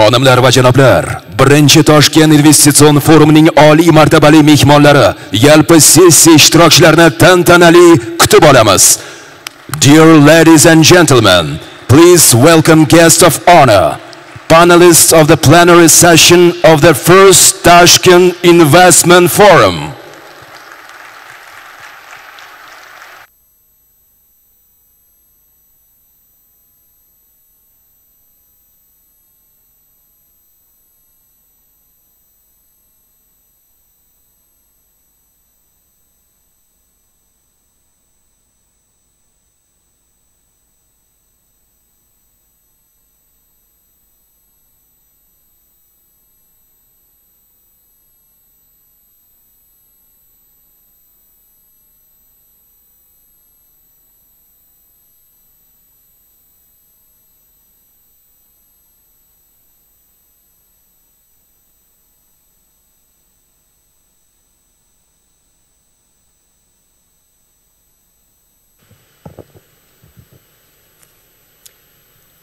Xonimlar va janoblar, birinchi Toshkent Investitsion Forumining oliy martabali mehmonlari, yalpi sessiya ishtirokchilarini tantanali kutib olamiz. Dear ladies and gentlemen, please welcome guests of honor, panelists of the plenary session of the first Tashkent Investment Forum.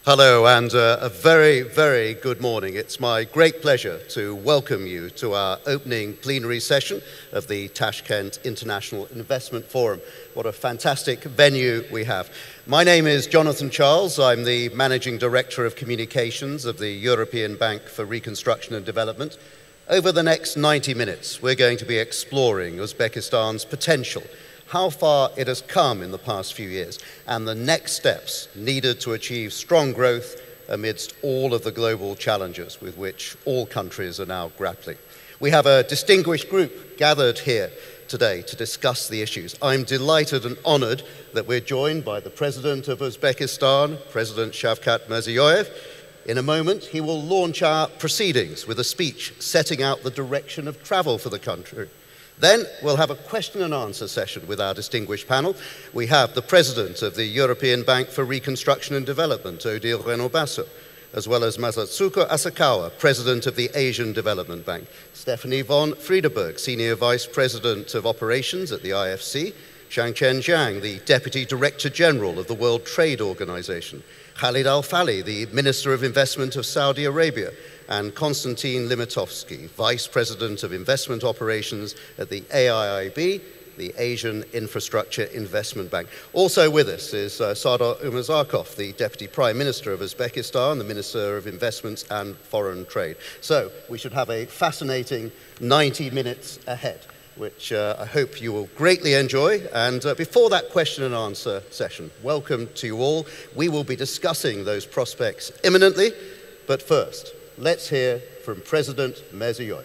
Hello and a very, very good morning. It's my great pleasure to welcome you to our opening plenary session of the Tashkent International Investment Forum. What a fantastic venue we have. My name is Jonathan Charles. I'm the Managing Director of Communications of the European Bank for Reconstruction and Development. Over the next 90 minutes, we're going to be exploring Uzbekistan's potential, how far it has come in the past few years, and the next steps needed to achieve strong growth amidst all of the global challenges with which all countries are now grappling. We have a distinguished group gathered here today to discuss the issues. I'm delighted and honored that we're joined by the President of Uzbekistan, President Shavkat Mirziyoyev. In a moment, he will launch our proceedings with a speech setting out the direction of travel for the country. Then we'll have a question and answer session with our distinguished panel. We have the President of the European Bank for Reconstruction and Development, Odile Renaud-Basso, as well as Masatsuko Asakawa, President of the Asian Development Bank, Stephanie von Friedeberg, Senior Vice President of Operations at the IFC, Shangchen Zhang, the Deputy Director General of the World Trade Organization, Khalid Al-Fali, the Minister of Investment of Saudi Arabia, and Konstantin Limitovsky, Vice President of Investment Operations at the AIIB, the Asian Infrastructure Investment Bank. Also with us is Sardar Umazakov, the Deputy Prime Minister of Uzbekistan, the Minister of Investments and Foreign Trade. So we should have a fascinating 90 minutes ahead, which I hope you will greatly enjoy. And before that question and answer session, welcome to you all. We will be discussing those prospects imminently, but first, let's hear from President Mirziyoyev.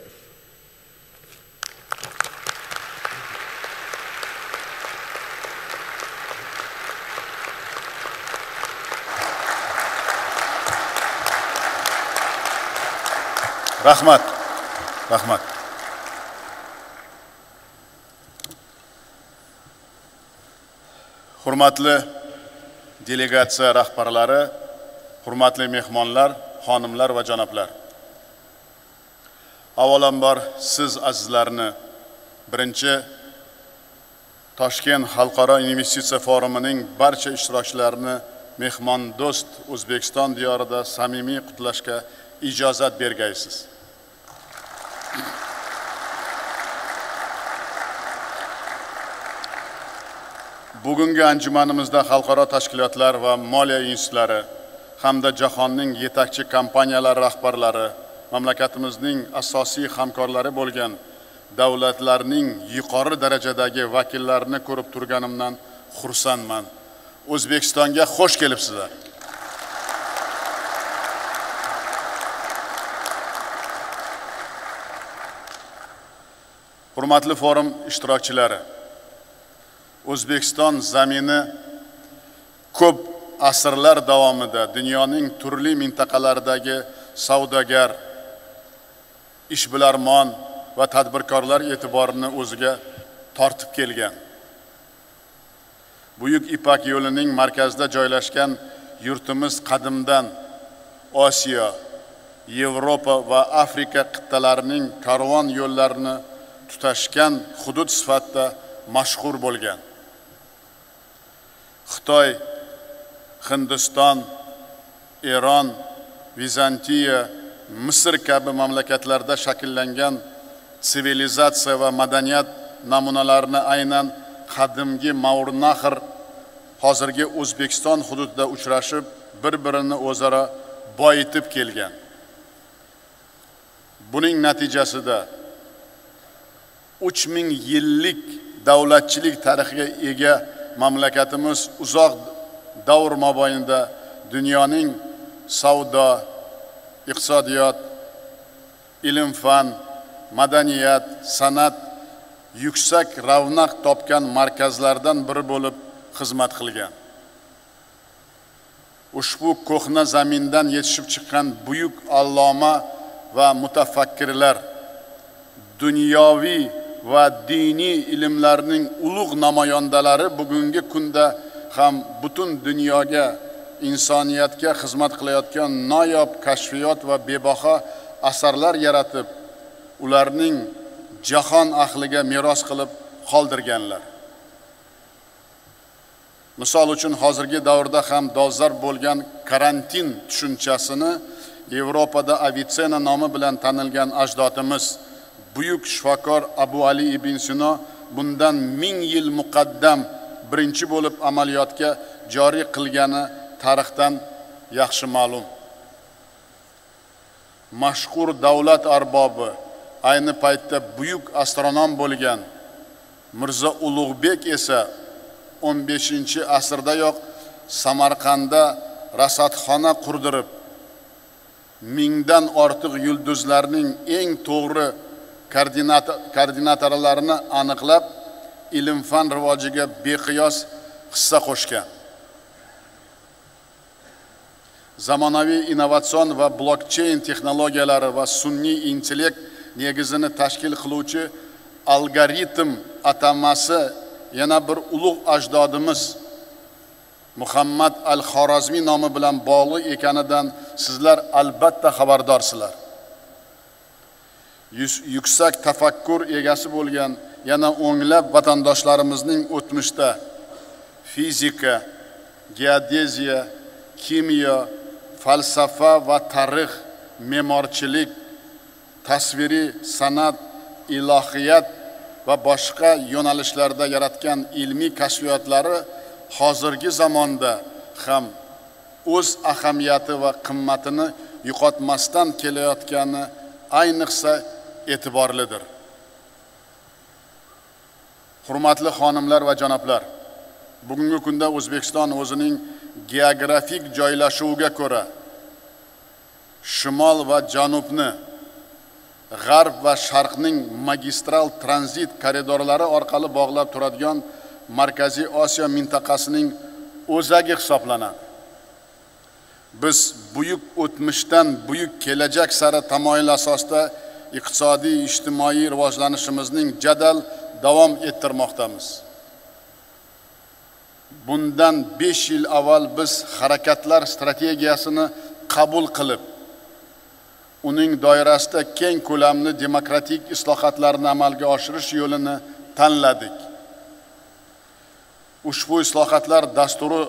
Rahmat. Hurmatli delegatsiya rahbarlari, hurmatli mehmonlar, xonimlar va janoblar. Avvalambor siz azizlarni birinchi Toshkent Xalqaro Investitsiya Forumining barcha ishtirokchilarini mehmon do'st O'zbekiston diyorida samimiy qutlashga ijozat bergaysiz. Bugungi anjumanimizda xalqaro tashkilotlar va moliya institutlari hamda jahonning yetakchi kompaniyalari rahbarlari, mamlakatimizning asosiy hamkorlari bo'lgan davlatlarning yuqori darajadagi vakillarini ko'rib turganimdan xursandman. O'zbekistonga xush kelibsizlar. Hurmatli forum ishtirokchilari, O'zbekiston zamini ko'p asrlar davomida dunyoning turli mintaqalaridagi savdogar, ishbilarmon va tadbirkorlar e'tiborini o'ziga tortib kelgan. Buyuk Ipak yo'lining markazida joylashgan yurtimiz qadimdan Osiyo, Yevropa va Afrika qit'alarining karvon yo'llarini tutashgan hudud sifatida mashhur bo'lgan. Xitoy, Hindiston, Eron, Vizantiya Misr kabi mamlakatlarda shakllangan sivilizatsiya va madaniyat namunalarini aynan qadimgi Mavrnahr hozirgi O'zbekiston hududida uchrashib, bir-birini o'zaro boyitib kelgan. Buning natijasida 3000 yillik davlatchilik tarixiga ega mamlakatimiz uzoq davr mobaynida dunyoning savdo, iqtisodiyot, ilm-fan, madaniyat, san'at yuksak ravnaq topgan markazlardan biri bo'lib xizmat qilgan. Ushbu ko'hna zamindan yetishib chiqqan buyuk alloma va mutafakkirlar dunyoviy va diniy ilmlarning ulug' namoyandalari bugungi kunda ham butun dunyoga, insoniyatga xizmat qilayotgan noyob kashfiyot va bebaho asarlar yaratib, ularning jahon ahliga meros qilib qoldirganlar. Misol uchun hozirgi davrda ham dolzarb bo'lgan karantin tushunchasini Yevropada Avitsena nomi bilan tanilgan ajdodimiz buyuk shifokor Abu Ali ibn Sino bundan 1000 yil muqaddam birinchi bo'lib amaliyotga joriy qilgani tarixdan yaxshi ma'lum. Mashhur davlat arbobi, ayni paytda buyuk astronom bo'lgan Mirzo Ulug'bek esa 15-asrdayoq Samarqandda rasadxona qurdirib, 1000 dan ortiq yulduzlarning eng to'g'ri koordinatorlarini aniqlab, ilm-fan rivojiga beqiyos hissa qo'shgan. Zamonaviy innovatsion va blockchain texnologiyalari va sun'iy intellekt negizini tashkil qiluvchi algoritm atamasi yana bir ulug' ajdodimiz Muhammad al-Xorazmiy nomi bilan bog'liq ekanidan sizlar albatta xabardorsizlar. Yuksak tafakkur egasi bo'lgan yana o'nglab vatandoshlarimizning o'tmishda fizika, geodeziya, kimyo, falsafa va tarix, me'morchilik, tasviriy san'at, ilohiyat va boshqa yo'nalishlarda yaratgan ilmiy kashfiyotlari hozirgi zamonda ham o'z ahamiyati va qimmatini yo'qotmasdan kelayotgani ayniqsa e'tiborlidir. Hurmatli xonimlar va janoblar, bugungi kunda O'zbekiston o'zining geografik joylashuviga ko'ra shimol va janubni, g'arb va sharqning magistral tranzit koridorlari orqali bog'lab turadigan Markaziy Osiyo mintaqasining o'zagi hisoblanadi. Biz buyuk o'tmishdan buyuk kelajak sari tamoyil asosida iqtisodiy, ijtimoiy rivojlanishimizning jadal davom ettirmoqdamiz. Bundan 5 yil avval biz harakatlar strategiyasini qabul qilib, uning doirasida keng ko'lamli demokratik islohotlarni amalga oshirish yo'lini tanladik. Ushbu islohotlar dasturi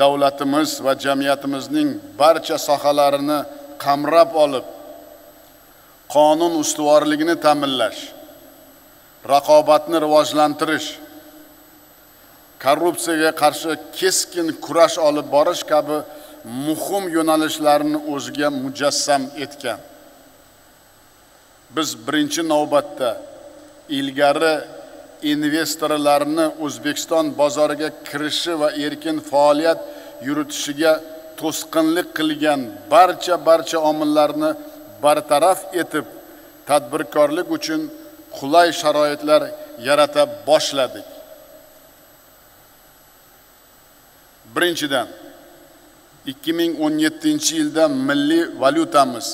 davlatimiz va jamiyatimizning barcha sohalarini qamrab olib, qonun ustuvorligini ta'minlash, raqobatni rivojlantirish, korrupsiyaga qarshi keskin kurash olib borish kabi muhim yo'nalishlarni o'ziga mujassam etgan. Biz birinchi navbatda ilgari investorlarni O'zbekiston bozoriga kirishi va erkin faoliyat yuritishiga to'sqinlik qilgan barcha omillarni bartaraf etib, tadbirkorlik uchun qulay sharoitlar yarata boshladik. Birinchidan, 2017-yilda milliy valyutamiz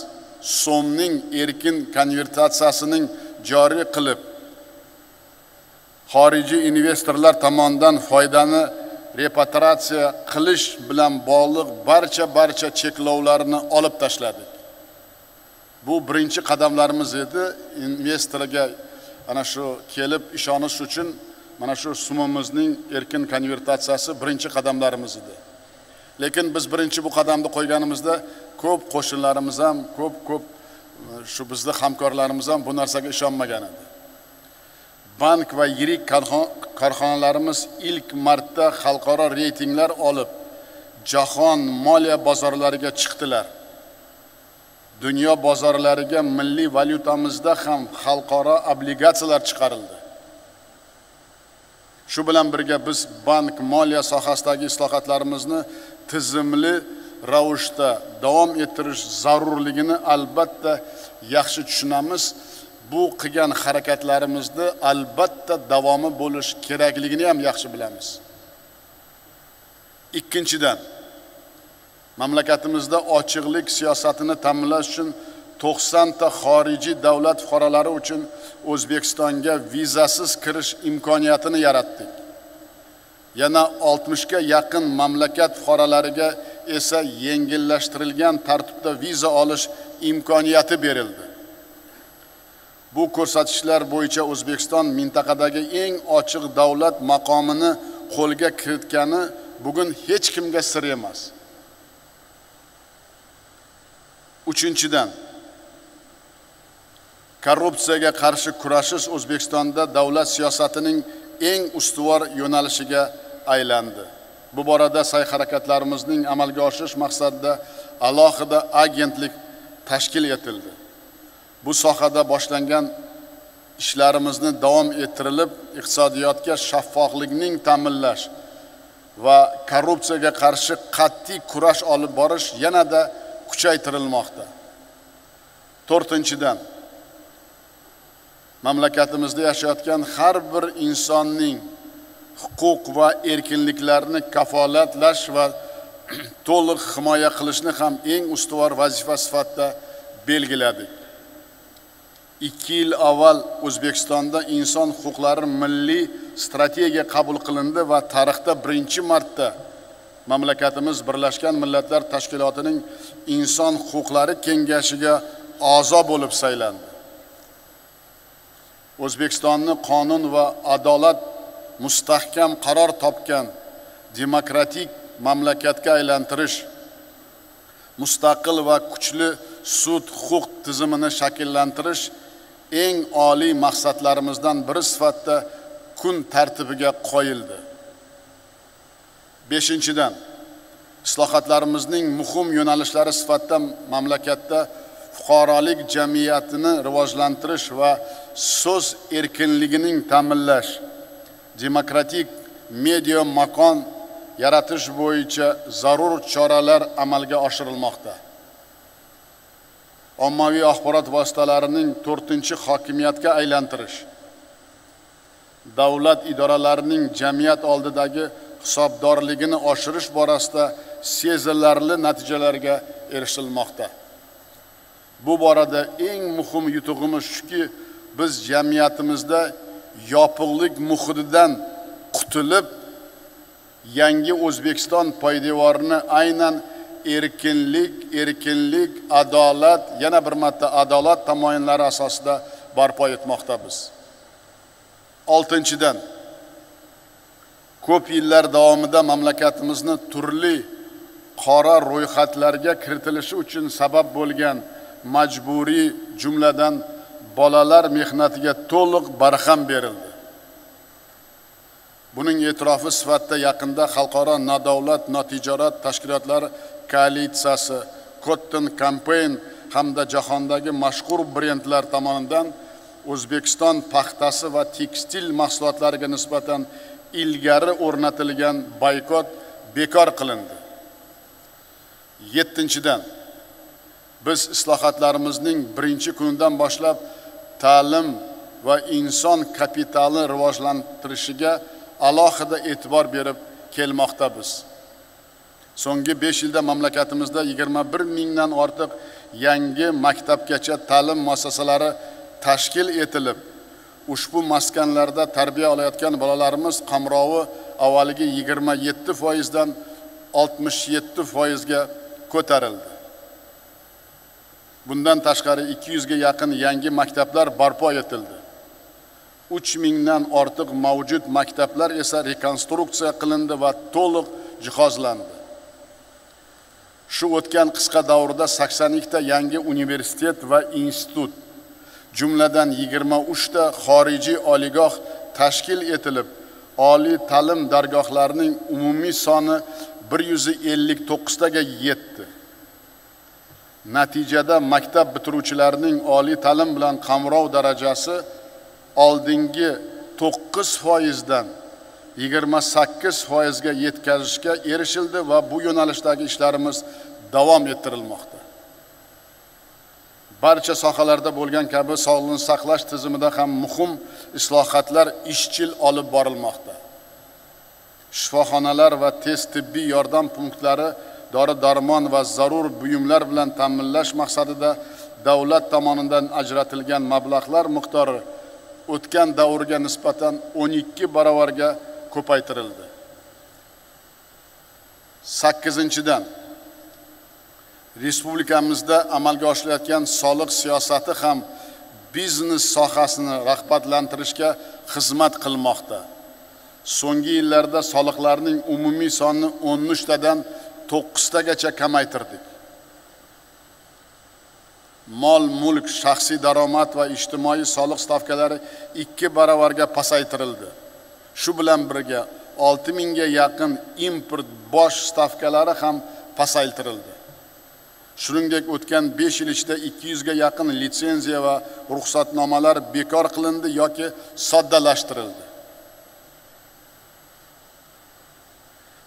so'mning erkin konvertatsiyasining joriy qilib, xorijiy investorlar tomonidan foydani repatriatsiya qilish bilan bog'liq barcha cheklovlarni olib tashladik. Bu birinchi qadamlarimiz edi. Investorga ana shu kelib ishonish uchun mana shu so'mimizning erkin konvertatsiyasi birinchi qadamlarimiz edi. Lekin biz birinchi bu qadamni qo'yganimizda ko'p qo'shnilarimiz ham, ko'p shu bizning hamkorlarimiz ham bu narsaga ishonmagan edi. Bank va yirik korxonalarimiz ilk marta xalqaro reytinglar olib, jahon moliya bozorlariga chiqdilar. Dunyo bozorlariga milliy valyutamizda ham xalqaro obligatsiyalar chiqarildi. Shu bilan birga biz bank moliya sohasidagi islohotlarimizni tizimli ravishda davom ettirish zarurligini albatta yaxshi tushunamiz. Bu qilgan harakatlarimizni albatta davomi bo'lish kerakligini ham yaxshi bilamiz. Ikkinchidan, mamlakatimizda ochiqlik siyosatini ta'minlash uchun 90 ta xorijiy davlat fuqarolari uchun O'zbekistonga vizasiz kirish imkoniyatini yaratdik. Yana 60 ga yaqin mamlakat fuqarolariga esa yengillashtirilgan tartibda viza olish imkoniyati berildi. Bu ko'rsatkichlar bo'yicha O'zbekiston mintaqadagi eng ochiq davlat maqomini qo'lga kiritgani bugun hech kimga sir emas. Uchinchidan, korrupsiyaga qarshi kurashish O'zbekistonda davlat siyosatining eng ustuvor yo'nalishiga aylandi. Bu borada sa'y-harakatlarimizning amalga oshirish maqsadida alohida agentlik tashkil etildi. Bu sohada boshlangan ishlarimizni davom ettirilib, iqtisodiyotga shaffoflikning ta'minlash va korrupsiyaga qarshi qat'iy kurash olib borish yanada kuchaytirilmoqda. To'rtinchidan, mamlakatimizda yashayotgan har bir insonning huquq va erkinliklarini kafolatlash va to'liq himoya qilishni ham eng ustuvor vazifa sifatida belgiladik. 2 yil avval O'zbekistonda inson huquqlari milliy strategiya qabul qilindi va tarixda birinchi marta mamlakatimiz Birlashgan Millatlar Tashkilotining inson huquqlari kengashiga a'zo bo'lib saylandi. O'zbekistonni qonun va adolat mustahkam qaror topgan demokratik mamlakatga aylantirish, mustaqil va kuchli sud huquq tizimini shakllantirish eng oliy maqsadlarimizdan biri sifatida kun tartibiga qo'yildi. 5-dan, islohotlarimizning muhim yo'nalishlari sifatida mamlakatda fuqarolik jamiyatini rivojlantirish va so'z erkinligining ta'minlash, demokratik media makon yaratish bo'yicha zarur choralar amalga oshirilmoqda. Ommaviy axborot vositalarining 4-hokimiyatga aylantirish, davlat idoralarining jamiyat oldidagi hisobdorligini oshirish borasida sezilarli natijalarga erishilmoqda. Bu borada eng muhim yutug'imiz shuki, biz jamiyatimizda yopiqlik muhitidan qutulib, yangi O'zbekiston poydevorini aynan erkinlik, adolat, yana bir marta adolat tamoyillari asosida barpo etmoqdamiz. 6-dan, ko'p yillar davomida mamlakatimizni turli qora ro'yxatlarga kiritilishi uchun sabab bo'lgan majburiy, jumladan bolalar mehnatiga to'liq barham berildi. Buning e'tirofi sifatida yaqinda xalqaro nodavlat notijorat tashkilotlar koalitsiyasi, Cotton Campaign hamda jahondagi mashhur brendlar tomonidan O'zbekiston paxtasi va tekstil mahsulotlariga nisbatan ilgari o'rnatilgan boykot bekor qilindi. 7-dan, biz islohotlarimizning birinchi kunidan boshlab ta'lim va inson kapitalini rivojlantirishiga alohida e'tibor berib kelmoqdamiz. So'nggi 5 yilda mamlakatimizda 21 mingdan ortiq yangi maktabgacha ta'lim muassasalari tashkil etilib, ushbu maskanlarda tarbiya olayotgan bolalarimiz qamrovi avvaliga 27% dan 67% ga ko'tarildi. Bundan tashqari 200 ga yaqin yangi maktablar barpo etildi. 3 mingdan ortiq mavjud maktablar esa rekonstruksiya qilindi va to'liq jihozlandi. Shu o'tgan qisqa davrda 82 ta yangi universitet va institut, jumladan 23 ta xorijiy oliygoh tashkil etilib, oliy ta'lim dargohlarining umumiy soni 159 taga yetdi. Natijada maktab bitiruvchilarining oliy ta'lim bilan qamrov darajasi oldingi 9% dan 28% ga yetkazishga erishildi va bu yo'nalishdagi ishlarimiz davom ettirilmoqda. Barcha sohalarda bo'lgan kabi sog'liqni saqlash tizimida ham muhim islohotlar izchil olib borilmoqda. Shifoxonalar va tez tibbiy yordam punktlari dori-darmon va zarur buyumlar bilan ta'minlash maqsadida davlat tomonidan ajratilgan mablag'lar miqdori o'tgan davrga nisbatan 12 barobarga ko'paytirildi. 8-dan respublikamizda amalga oshirilayotgan soliq siyosati ham biznes sohasini rag'batlantirishga xizmat qilmoqda. So'nggi yillarda soliqlarning umumiy sonini 13 tadan 9 tagacha kamaytirdik. Mol, mulk, shaxsiy daromad va ijtimoiy soliq stavkalari 2 barobarga pasaytirildi. Shu bilan birga 6000 ga yaqin import bosh stavkalari ham pasaytirildi. Shuningdek, o'tgan 5 yil ichida 200 ga yaqin litsenziya va ruxsatnomalar bekor qilindi yoki soddalashtirildi.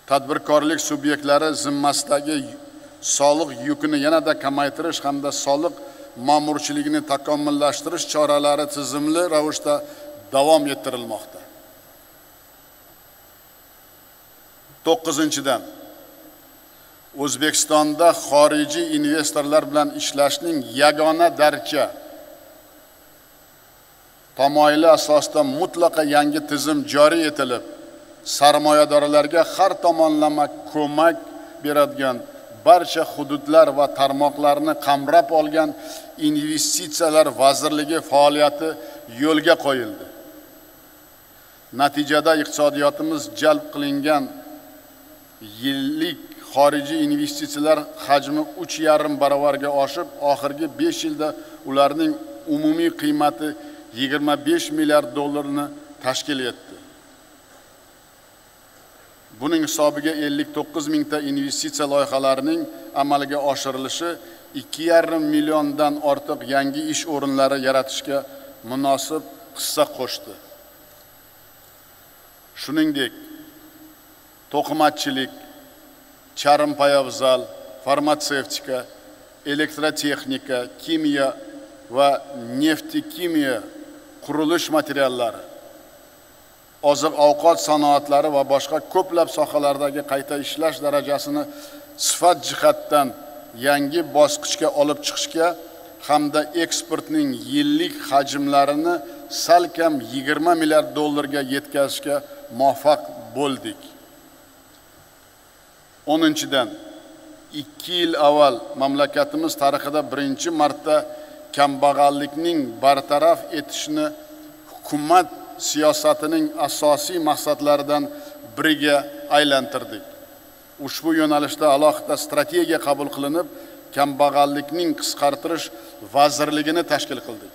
Tadbirkorlik subyektlari zimmasidagi soliq yukini yanada kamaytirish hamda soliq ma'murchiligini takomillashtirish choralari tizimli ravishda davom ettirilmoqda. 9-dan O'zbekistonda xorijiy investorlar bilan ishlashning yagona darcha tamoyili asosida mutlaqo yangi tizim joriy etilib, sarmoyadorlarga har tomonlama ko'mak beradigan barcha hududlar va tarmoqlarni qamrab olgan investitsiyalar vazirligi faoliyati yo'lga qo'yildi. Natijada iqtisodiyotimiz jalb qilingan yillik xorijiy investitsiyalar hajmi 3,5 barobarga oshib, oxirgi 5 yilda ularning umumiy qiymati 25 milliard dollarni tashkil etdi. Buning hisobiga 59 mingta investitsiya loyihalarining amalga oshirilishi 2,5 milliondan ortiq yangi ish o'rinlari yaratishga munosib hissa qo'shdi. Shuningdek, to'qimachilik, charm poyabzal, farmatsevtika, elektrotexnika, kimyo va neftikimiya, qurilish materiallari, oziq-ovqat sanoatlari va boshqa ko'plab sohalardagi qayta ishlash darajasini sifat jihatdan yangi bosqichga olib chiqishga hamda eksportning yillik hajmlarini salkam 20 milliard dollarga yetkazishga muvaffaq bo'ldik. 10-dan 2 yil avval mamlakatimiz tarixida birinchi marta kambag'allikning bartaraf etishni hukumat siyosatining asosiy maqsadlaridan biriga aylantirdik. Ushbu yo'nalishda alohida strategiya qabul qilinib, kambag'allikning qisqartirish vazirligini tashkil qildik.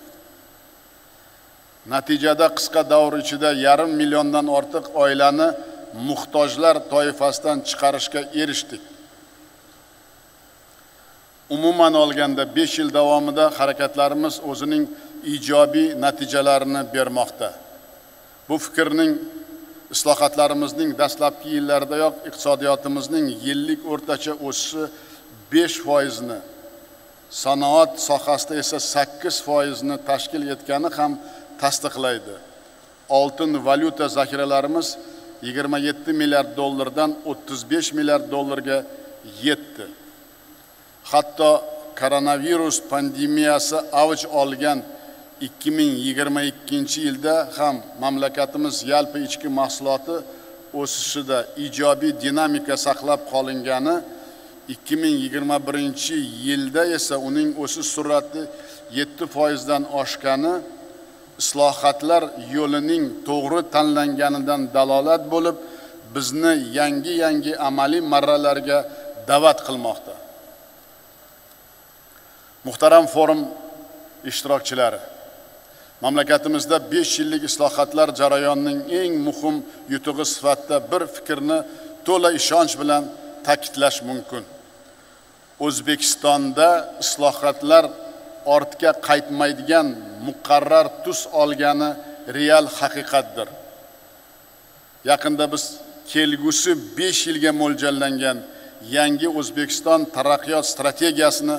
Natijada qisqa davr ichida 1,5 milliondan ortiq oilani muhtojlar toifasidan chiqarishga erishdik. Umuman olganda 5 yil davomida harakatlarimiz o'zining ijobiy natijalarini bermoqda. Bu fikrning islohotlarimizning dastlabki yillaridayoq iqtisodiyotimizning yillik o'rtacha o'sishi 5% ni, sanoat sohasida esa 8% ni tashkil etgani ham tasdiqlaydi. Oltin valyuta zaxiralarimiz 27 milliard dollardan 35 milliard dollarga yetdi. Hatto koronavirus pandemiyasi avj olgan 2022-yilda ham mamlakatimiz yalpi ichki mahsuloti o'sishida ijobiy dinamika saqlab qolingani, 2021-yilda esa uning o'sish sur'ati 7% dan oshgani islohotlar yo'lining to'g'ri tanlanganidan dalolat bo'lib, bizni yangi amaliy marralarga da'vat qilmoqda. Muhtaram forum ishtirokchilari, mamlakatimizda 5 yillik islohotlar jarayonining eng muhim yutug'i sifatida bir fikrni to'la ishonch bilan ta'kidlash mumkin. O'zbekistonda islohotlar ortga qaytmaydigan muqarrar tus olgani real haqiqatdir. Yaqinda biz kelgusi 5 yilga mo'ljallangan yangi O'zbekiston taraqqiyot strategiyasini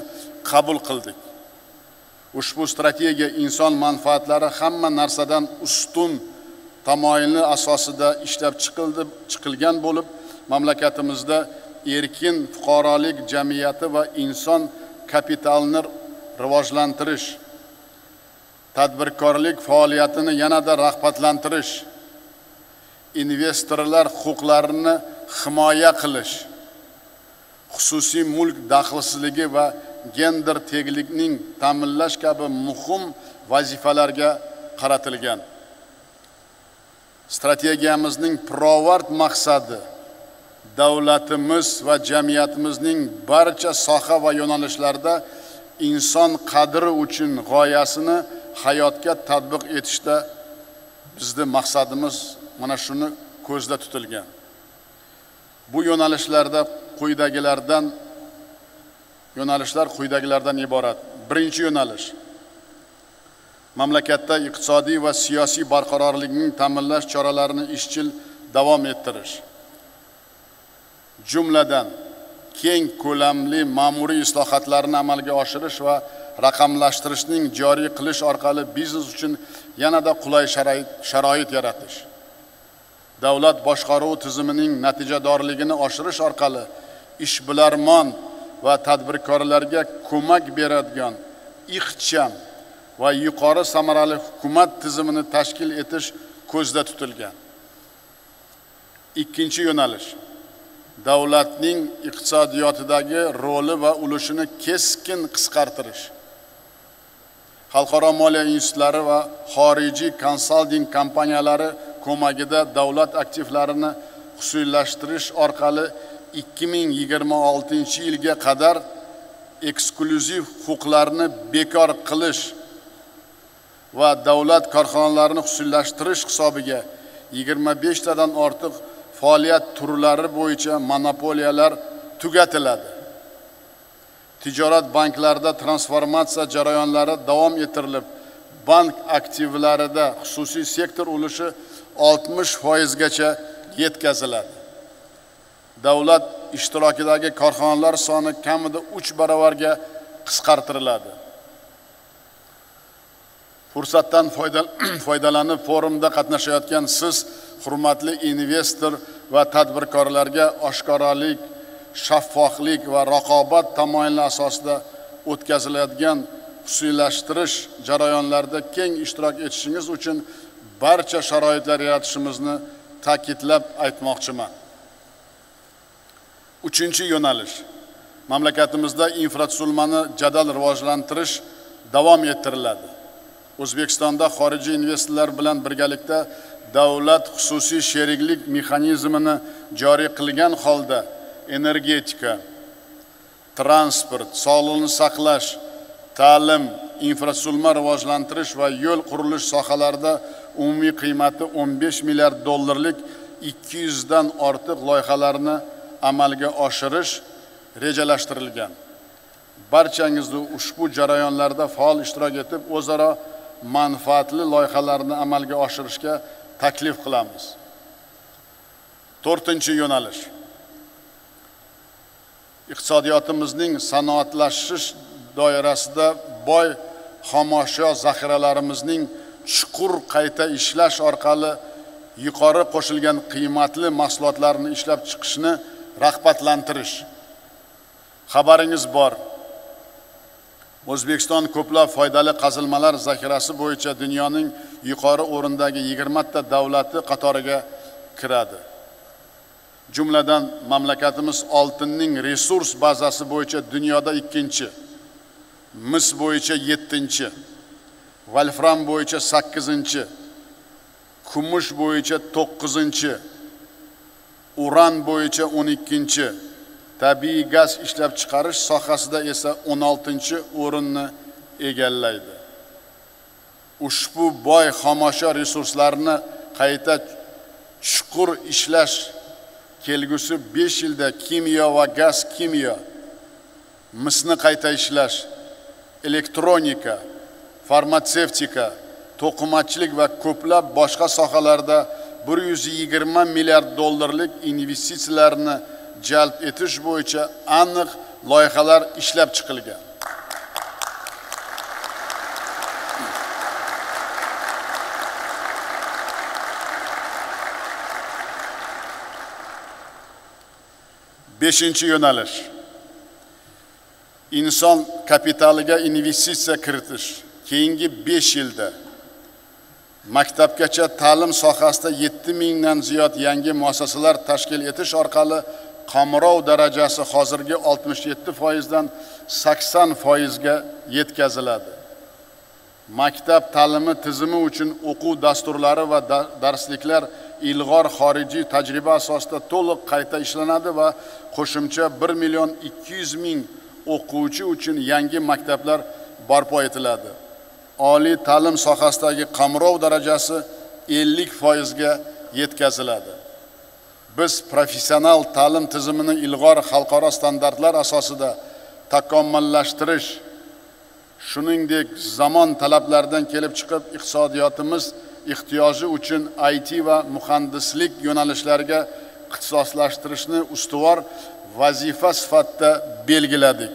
qabul qildik. Ushbu strategiya inson manfaatlari hamma narsadan ustun tamoyili asosida ishlab chiqilgan bo'lib, mamlakatimizda erkin fuqarolik jamiyati va inson kapitalini rivojlantirish, tadbirkorlik faoliyatini yanada rag'batlantirish, investorlar huquqlarini himoya qilish, xususiy mulk daxlsizligi va gender tenglikning ta'minlash kabi muhim vazifalarga qaratilgan. Strategiyamizning pirovard maqsadi davlatimiz va jamiyatimizning barcha soha va yo'nalishlarda inson qadri uchun g'oyasini hayotga tatbiq etishda bizning maqsadimiz mana shuni ko'zda tutilgan. Bu yo'nalishlar quyidagilardan iborat. Birinchi yo'nalish mamlakatda iqtisodiy va siyosiy barqarorlikning ta'minlash choralarini izchil davom ettirish. Jumladan keng ko'lamli ma'muriy islohotlarni amalga oshirish va raqamlashtirishning joriy qilish orqali biznes uchun yanada qulay sharoit yaratish. Davlat boshqaruvi tizimining natijadorligini oshirish orqali ishbilarmon va tadbirkorlarga ko'mak beradigan ixcham va yuqori samarali hukumat tizimini tashkil etish ko'zda tutilgan. Ikkinchi yo'nalish davlatning iqtisodiyotidagi roli va ulushini keskin qisqartirish. Xalqaro moliya institutlari va xorijiy konsalting kompaniyalari ko'magida davlat aktivlarini xususiylashtirish orqali 2026-yilga qadar eksklyuziv huquqlarni bekor qilish va davlat korxonalarini xususiylashtirish hisobiga 25 tadan ortiq faoliyat turlari bo'yicha monopoliyalar tugatiladi. Tijorat banklarida transformatsiya jarayonlari davom ettirilib, bank aktivlarida xususiy sektor ulushi 60% gacha yetkaziladi. Davlat ishtirokidagi korxonalar soni kamida 3 baravarga qisqartiriladi. Fursatdan foydalanib forumda qatnashayotgan siz, hurmatli investor va tadbirkorlarga oshkoralik, shaffoflik va raqobat tamoyili asosida o'tkaziladigan xususiylashtirish jarayonlarida keng ishtirok etishingiz uchun barcha sharoitlar yaratishimizni ta'kidlab aytmoqchiman. Uchinchi yo'nalish mamlakatimizda infratuzilmani jadal rivojlantirish davom ettiriladi. O'zbekistonda xorijiy investorlar bilan birgalikda davlat xususiy sheriklik mexanizmini joriy qilgan holda energetika, transport, sog'liqni saqlash, ta'lim, infratuzilma rivojlantirish va yo'l qurilish sohalarida umumiy qiymati 15 milliard dollarlik 200 dan ortiq loyihalarni amalga oshirish rejalashtirilgan. Barchangizni ushbu jarayonlarda faol ishtirok etib, o'zaro manfaatli loyihalarni amalga oshirishga taklif qilamiz. 4-chi yo'nalish iqtisodiyotimizning sanoatlashish doirasida boy xomashyo zaxiralarimizning chuqur qayta ishlash orqali yuqori qo'shilgan qiymatli mahsulotlarni ishlab chiqishni rag'batlantirish. Xabaringiz bor, O'zbekiston ko'plab foydali qazilmalar zaxirasi bo'yicha dunyoning yuqori o'rindagi 20 ta davlati qatoriga kiradi. Jumladan mamlakatimiz oltinning resurs bazasi bo'yicha dunyoda 2-chi, mis bo'yicha 7-chi, wolfram bo'yicha 8-chi, kumush bo'yicha 9-chi, uran bo'yicha 12-chi, tabiiy gaz ishlab chiqarish sohasida esa 16-o'rinni egallaydi. Ushbu boy xomashyo resurslarini qayta chuqur ishlash kelgusi 5 yilda kimyo va gaz kimyo, misni qayta ishlash, elektronika, farmatsevtika, to'qimachilik va ko'plab boshqa sohalarda 120 milliard dollarlik investitsiyalarni jalb etish bo'yicha aniq loyihalar ishlab chiqilgan. Beshinchi yo'nalish. Inson kapitaliga investitsiya kiritish. Keyingi 5 yilda maktabgacha ta'lim sohasida 7000 dan ziyod yangi muassasalar tashkil etish orqali qamrov darajasi hozirgi 67% dan 80% ga yetkaziladi. Maktab ta'limi tizimi uchun o'quv dasturlari va darsliklar ilg'or xorijiy tajriba asosida to'liq qayta ishlanadi va qo'shimcha 1.200.000 o'quvchi uchun yangi maktablar barpo etiladi. Oliy ta'lim sohasidagi qamrov darajasi 50% ga yetkaziladi. Biz professional ta'lim tizimini ilg'or xalqaro standartlar asosida takomillashtirish, shuningdek zamon talablaridan kelib chiqib iqtisodiyotimiz ehtiyoji uchun IT va muhandislik yo'nalishlariga ixtisoslashtirishni ustuvor vazifa sifatida belgiladik.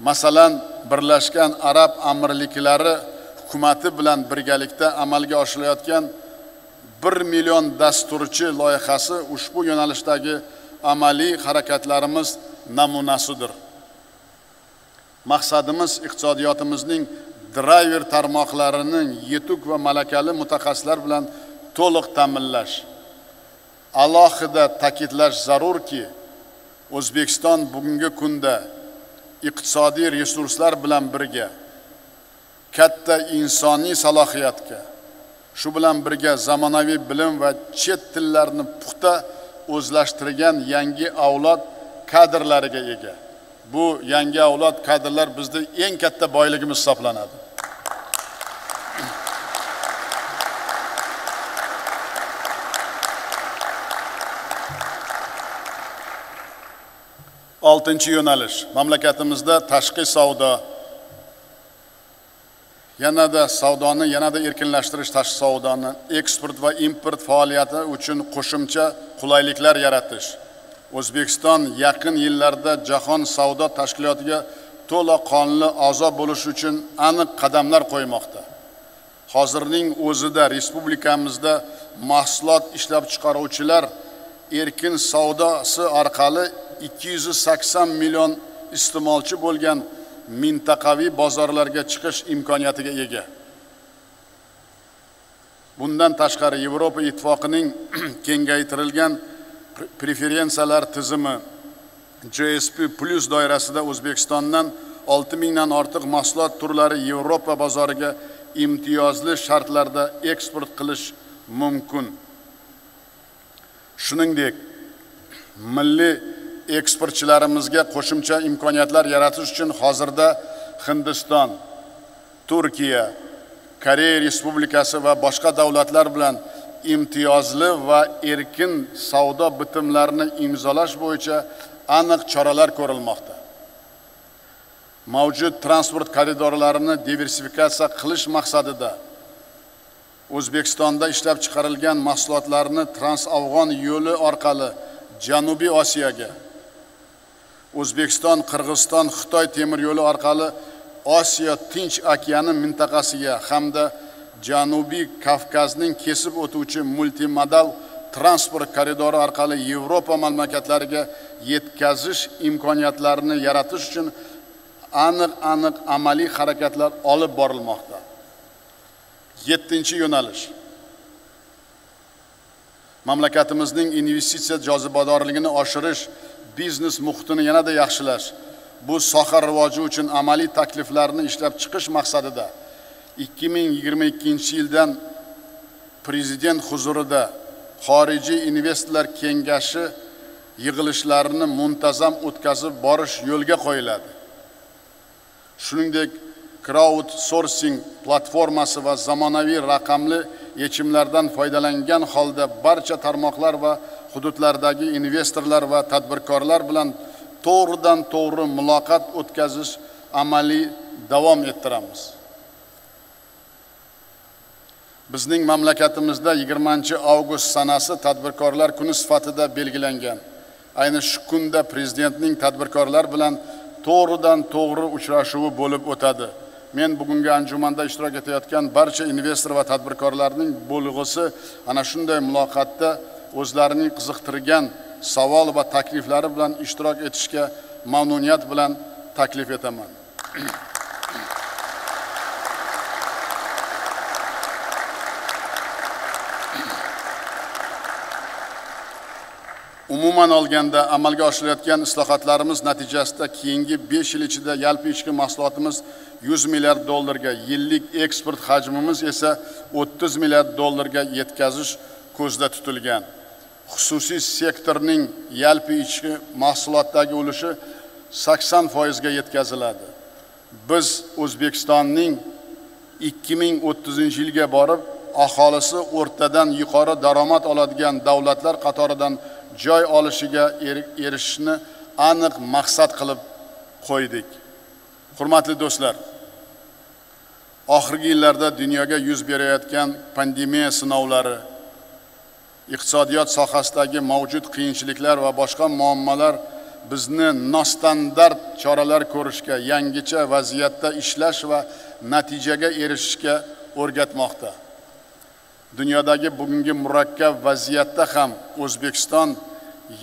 Masalan, Birlashgan Arab Amirliklari hukumati bilan birgalikda amalga oshirilayotgan 1 million dasturchi loyihasi ushbu yo'nalishdagi amaliy harakatlarimiz namunasidir. Maqsadimiz iqtisodiyotimizning driver tarmoqlarining yetuk va malakali mutaxassislar bilan to'liq ta'minlash. Alohida ta'kidlash zarurki, O'zbekiston bugungi kunda iqtisodiy resurslar bilan birga katta insoniy salohiyatga, shu bilan birga zamonaviy bilim va chet tillarni puxta o'zlashtirgan yangi avlod kadrlariga ega. Bu yangi avlod kadrlar bizning eng katta boyligimiz hisoblanadi. Oltinchi yo'nalish. Mamlakatimizda tashqi savdo, savdoni yanada erkinlashtirish, tashqi savdoni, eksport va import faoliyati uchun qo'shimcha qulayliklar yaratish. O'zbekiston yaqin yillarda jahon savdo tashkilotiga to'liq qonli a'zo bo'lish uchun aniq qadamlar qo'ymoqda. Hozirning o'zida respublikamizda mahsulot ishlab chiqaruvchilar erkin savdosi orqali 280 million iste'molchi bo'lgan mintaqaviy bozorlarga chiqish imkoniyatiga ega. Bundan tashqari Yevropa ittifoqining kengaytirilgan preferensiyalar tizimi GSP+ doirasida O'zbekistondan 6000 dan ortiq mahsulot turlari Yevropa bozoriga imtiyozli shartlarda eksport qilish mumkin. Shuningdek, milliy eksportchilarimizga qo'shimcha imkoniyatlar yaratish uchun hozirda Hindiston, Turkiya, Koreya Respublikasi va boshqa davlatlar bilan imtiyozli va erkin savdo bitimlarini imzolash bo'yicha aniq choralar ko'rilmoqda. Mavjud transport koridorlarini diversifikatsiya qilish maqsadida O'zbekistonda ishlab chiqarilgan mahsulotlarni Trans-Afg'on yo'li orqali Janubiy Osiyoga, O'zbekiston, Qirg'iziston, Xitoy temir yo'li orqali Osiyo Tinch okeani mintaqasiga hamda Janubiy Kavkazning kesib o'tuvchi multimodal transport koridori orqali Yevropa mamlakatlariga yetkazish imkoniyatlarini yaratish uchun aniq amaliy harakatlar olib borilmoqda. 7-chi yo'nalish. Mamlakatimizning investitsiya jozibadorligini oshirish, biznes muhitini yanada yaxshilash, bu soha rivoji uchun amaliy takliflarni ishlab chiqish maqsadida 2022-yildan Prezident huzurida xorijiy investorlar kengashi yig'ilishlarni muntazam o'tkazib borish yo'lga qo'yiladi. Shuningdek, crowdsourcing platformasi va zamonaviy raqamli yechimlardan foydalangan holda barcha tarmoqlar va hududlardagi investorlar va tadbirkorlar bilan to'g'ridan-to'g'ri muloqot o'tkazish amaliy davom ettiramiz. Bizning mamlakatimizda 20-avgust sanasi tadbirkorlar kuni sifatida belgilangan. Ayni shu kunda prezidentning tadbirkorlar bilan to'g'ridan-to'g'ri uchrashuvi bo'lib o'tadi. Men bugungi anjumanda ishtirok etayotgan barcha investor va tadbirkorlarning bo'lg'usi ana shunday muloqotda o'zlarining qiziqtirgan savol va takliflari bilan ishtirok etishga mamnuniyat bilan taklif etaman. Umuman olganda amalga oshirilayotgan islohotlarimiz natijasida keyingi 5 yil ichida yalpi ichki mahsulotimiz 100 milliard dollarga, yillik eksport hajmimiz esa 30 milliard dollarga yetkazish ko'zda tutilgan. Xususiy sektorning yalpi ichki mahsulotdagi ulushi 80% ga yetkaziladi. Biz O'zbekistonning 2030-yilga borib aholisi o'rtadan yuqori daromad oladigan davlatlar qatoridan joy olishiga erishishni aniq maqsad qilib qo'ydik. Hurmatli do'stlar, oxirgi yillarda dunyoga yuz berayotgan pandemiya sinovlari, iqtisodiyot sohasidagi mavjud qiyinchiliklar va boshqa muammolar bizni nostandart choralar ko'rishga, yangicha vaziyatda ishlash va natijaga erishishga o'rgatmoqda. Dunyodagi bugungi murakkab vaziyatda ham O'zbekiston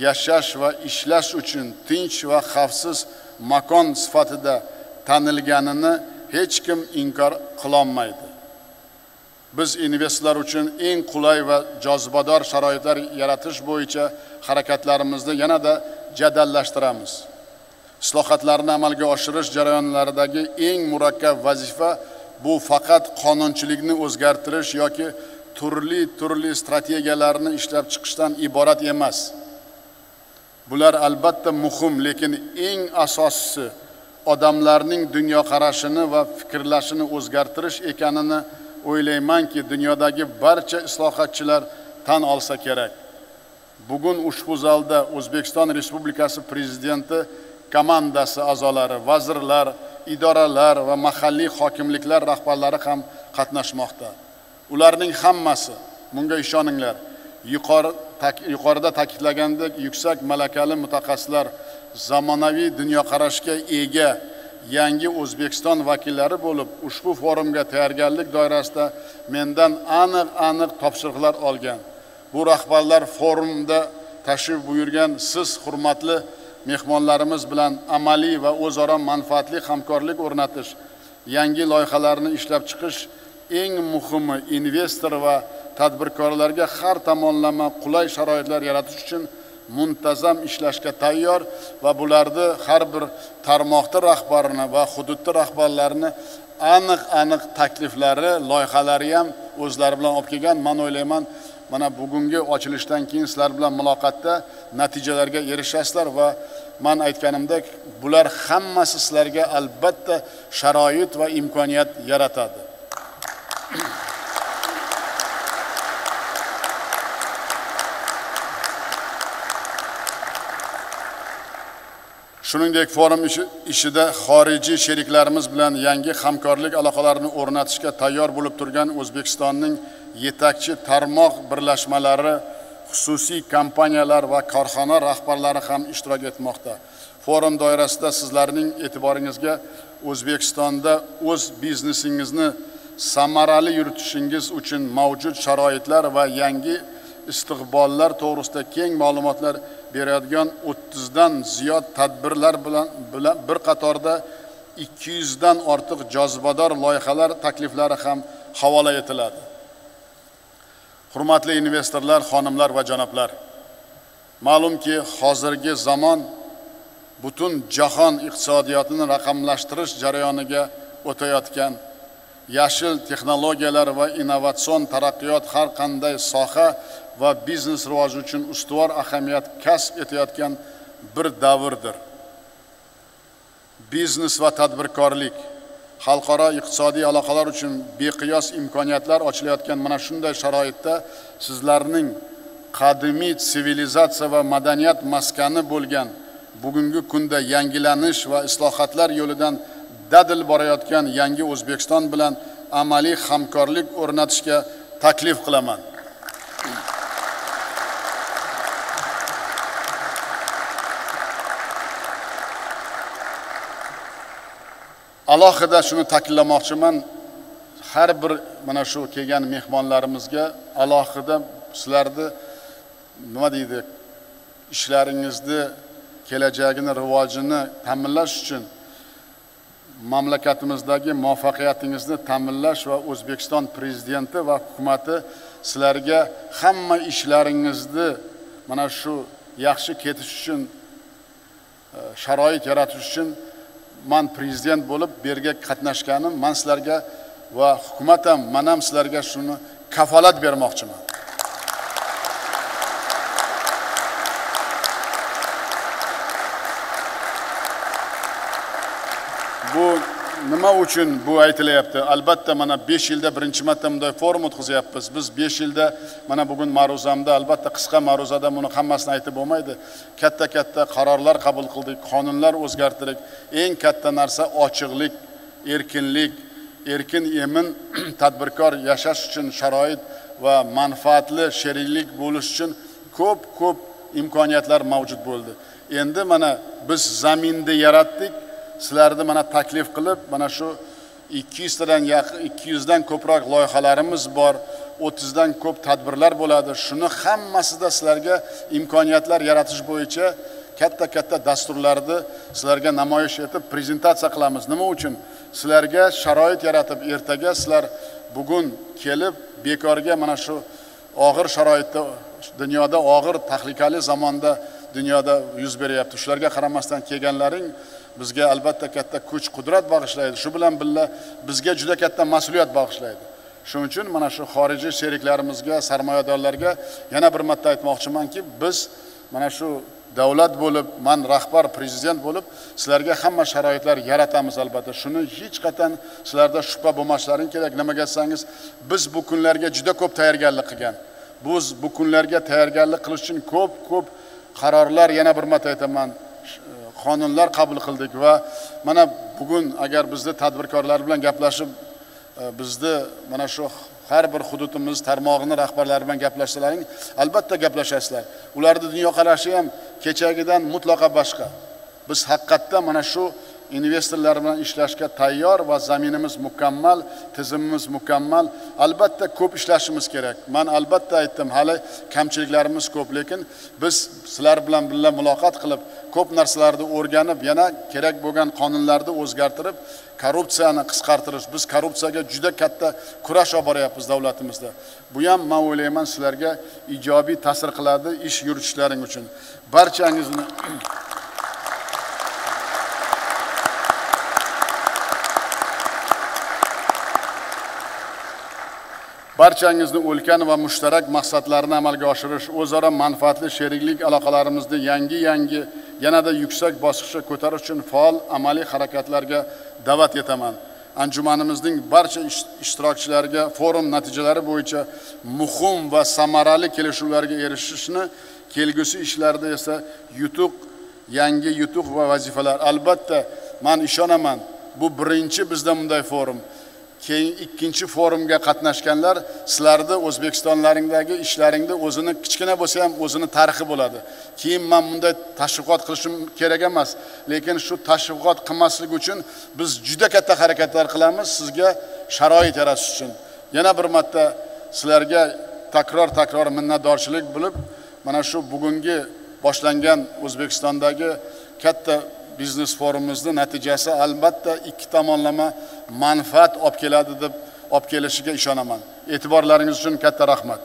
yashash va ishlash uchun tinch va xavfsiz makon sifatida tanilganini hech kim inkor qilolmaydi. Biz investorlar uchun eng qulay va jozibador sharoitlar yaratish bo'yicha harakatlarimizni yanada jadallashtiramiz. Islohotlarni amalga oshirish jarayonlaridagi eng murakkab vazifa bu faqat qonunchilikni o'zgartirish yoki turli strategiyalarni ishlab chiqishdan iborat emas. Bular albatta muhim, lekin eng asosiysi odamlarning dunyoqarashini va fikrlashini o'zgartirish ekanini o'ylaymanki, dunyodagi barcha islohotchilar tan olsa kerak. Bugun ushbu zalda O'zbekiston Respublikasi prezidenti komandasi a'zolari, vazirlar, idoralar va mahalliy hokimliklar rahbarlari ham qatnashmoqda. Ularning hammasi, bunga ishoninglar, yuqorida ta'kidlagandek yuksak malakali mutaxassislar, zamonaviy dunyoqarashga ega yangi O'zbekiston vakillari bo'lib, ushbu forumga tayyorgarlik doirasida mendan aniq topshiriqlar olgan. Bu rahbarlar forumda tashrif buyurgan siz hurmatli mehmonlarimiz bilan amaliy va o'zaro manfaatli hamkorlik o'rnatish, yangi loyihalarni ishlab chiqish, eng muhimi investor va tadbirkorlarga har tomonlama qulay sharoitlar yaratish uchun muntazam ishlashga tayyor va bularni har bir tarmoqda rahbarini va hududda rahbarlarini aniq takliflari, loyihalari ham o'zlari bilan olib kelgan. Men o'ylayman, mana bugungi ochilishdan keyin sizlar bilan muloqotda natijalarga erishasizlar va men aytganimdek, bular hammasi sizlarga albatta sharoit va imkoniyat yaratadi. Shuningdek, forum ishida xorijiy sheriklarimiz bilan yangi hamkorlik aloqalarini o'rnatishga tayyor bo'lib turgan O'zbekistonning yetakchi tarmoq birlashmalari, xususiy kompaniyalar va korxona rahbarlari ham ishtirok etmoqda. Forum doirasida sizlarning e'tiboringizga O'zbekistonda o'z biznesingizni samarali yuritishingiz uchun mavjud sharoitlar va yangi istiqbollar to'g'risida keng ma'lumotlar beradigan 30 dan ziyod tadbirlar bilan bir qatorda 200 dan ortiq jozibador loyihalar takliflari ham havola etiladi. Hurmatli investorlar, xonimlar va janoblar, ma'lumki, hozirgi zamon butun jahon iqtisodiyotini raqamlashtirish jarayoniga o'tayotgan, yashil texnologiyalar va innovatsion taraqqiyot har qanday soha va biznes rivoji uchun ustuvor ahamiyat kasb etayotgan bir davrdir. Biznes va tadbirkorlik, xalqaro iqtisodiy aloqalar uchun beqiyos imkoniyatlar ochilayotgan mana shunday sharoitda sizlarning qadimiy sivilizatsiya va madaniyat maskani bo'lgan bugungi kunda yangilanish va islohotlar yo'lidan dadil borayotgan yangi O'zbekiston bilan amaliy hamkorlik o'rnatishga taklif qilaman. Alohida shuni ta'kidlamoqchiman, har bir mana shu kelgan mehmonlarimizga alohida sizlarni nima deydi, ishlaringizni kelajagini, rivojini ta'minlash uchun mamlakatimizdagi muvaffaqiyatingizni ta'minlash va O'zbekiston prezidenti va hukumatı sizlarga hamma ishlaringizni mana shu yaxshi ketish uchun sharoit yaratish uchun man prezident bo'lib berga qatnashganim, man sizlarga va hukumat ham men ham sizlarga shuni kafolat bermoqchiman. Bu nima uchun bu aytilyapti? Albatta mana 5 yilda birinchi marta bunday forum o'tkazyapmiz. Biz 5 yilda mana bugun ma'ruzamda albatta qisqa ma'ruzada buni hammasini aytib bo'lmaydi. Katta qarorlar qabul qildik, qonunlar o'zgartirdik. Eng katta narsa ochiqlik, erkinlik, erkin emin tadbirkor yashash uchun sharoit va manfaatli sheriklik bo'lish uchun ko'p imkoniyatlar mavjud bo'ldi. Endi mana biz zaminni yaratdik. Sizlarni mana taklif qilib, mana shu 200 dan ko'proq loyihalarimiz bor, 30 dan ko'p tadbirlar bo'ladi. Shuni hammasida sizlarga imkoniyatlar yaratish bo'yicha katta dasturlarni sizlarga namoyish etib, prezentatsiya qilamiz. Nima uchun? Sizlarga sharoit yaratib, ertaga sizlar bugun kelib bekorga mana shu og'ir sharoitda, dunyoda og'ir tahlikali zamonda dunyoda yuz beryapti. Shularga qaramasdan kelganlaring bizga albatta katta kuch, qudrat bag'ishlaydi. Shu bilan birga bizga juda katta mas'uliyat bag'ishlaydi. Shuning uchun mana shu xorijiy sheriklarimizga, sarmoyadorlarga yana bir marta aytmoqchimanki, biz mana shu davlat bo'lib, men rahbar prezident bo'lib, sizlarga hamma sharoitlar yaratamiz albatta. Shuni hech qachon sizlarda shubha bo'lmashlaring kerak. Nimaga desangiz, biz bu kunlarga juda ko'p tayyorgarlik qilgan. Biz bu kunlarga tayyorgarlik qilish uchun ko'p qarorlar, yana bir marta aytaman, qonunlar qabul qildik va mana bugun agar bizni tadbirkorlar bilan gaplashib, bizni mana shu har bir hududimiz tarmog'ini rahbarlari bilan gaplashsalaring, albatta gaplashasizlar. Ularning dunyoqarashi ham kechagidan mutlaqo boshqa. Biz haqiqatda mana shu investorlar bilan ishlashga tayyor va zaminimiz mukammal, tizimimiz mukammal. Albatta ko'p ishlashimiz kerak. Men albatta aytdim, hali kamchiliklarimiz ko'p, lekin biz sizlar bilan birga muloqot qilib, ko'p narsalarni o'rganib, yana kerak bo'lgan qonunlarni o'zgartirib, korrupsiyani qisqartirish. Biz korrupsiyaga juda katta kurash olib boryapmiz davlatimizda. Bu ham men o'ylayman sizlarga ijobiy ta'sir qiladi ish yuritishlaring uchun. Barchangizni ulkan va mushtarak maqsadlarni amalga oshirish, o'zaro manfaatli sheriklik aloqalarimizni yangi yanada yuksak bosqichga ko'tarish uchun faol amaliy harakatlarga da'vat etaman. Anjumanimizning barcha ishtirokchilariga forum natijalari bo'yicha muhim va samarali kelishuvlarga erishishni, kelgusi ishlarda esa yangi yutuq va vazifalar. Albatta, men ishonaman, bu birinchi bizda bunday forum. Keyin ikkinchi forumga qatnashganlar sizlarda O'zbekistonlaringdagi ishlaringda o'zini kichkina bo'lsa ham o'zini tarixi bo'ladi. Keyin men bunday tashviqot qilishim kerak emas, lekin shu tashviqot qilmaslik uchun biz juda katta harakatlar qilamiz sizga sharoit yaratish uchun. Yana bir marta sizlarga takror minnatdorchilik bilib, mana shu bugungi boshlangan O'zbekistondagi katta biznes forumimizning natijasi albatta ikki tomonlama manfaat olib keladi deb olib kelishiga ishonaman. E'tiborlaringiz uchun katta rahmat.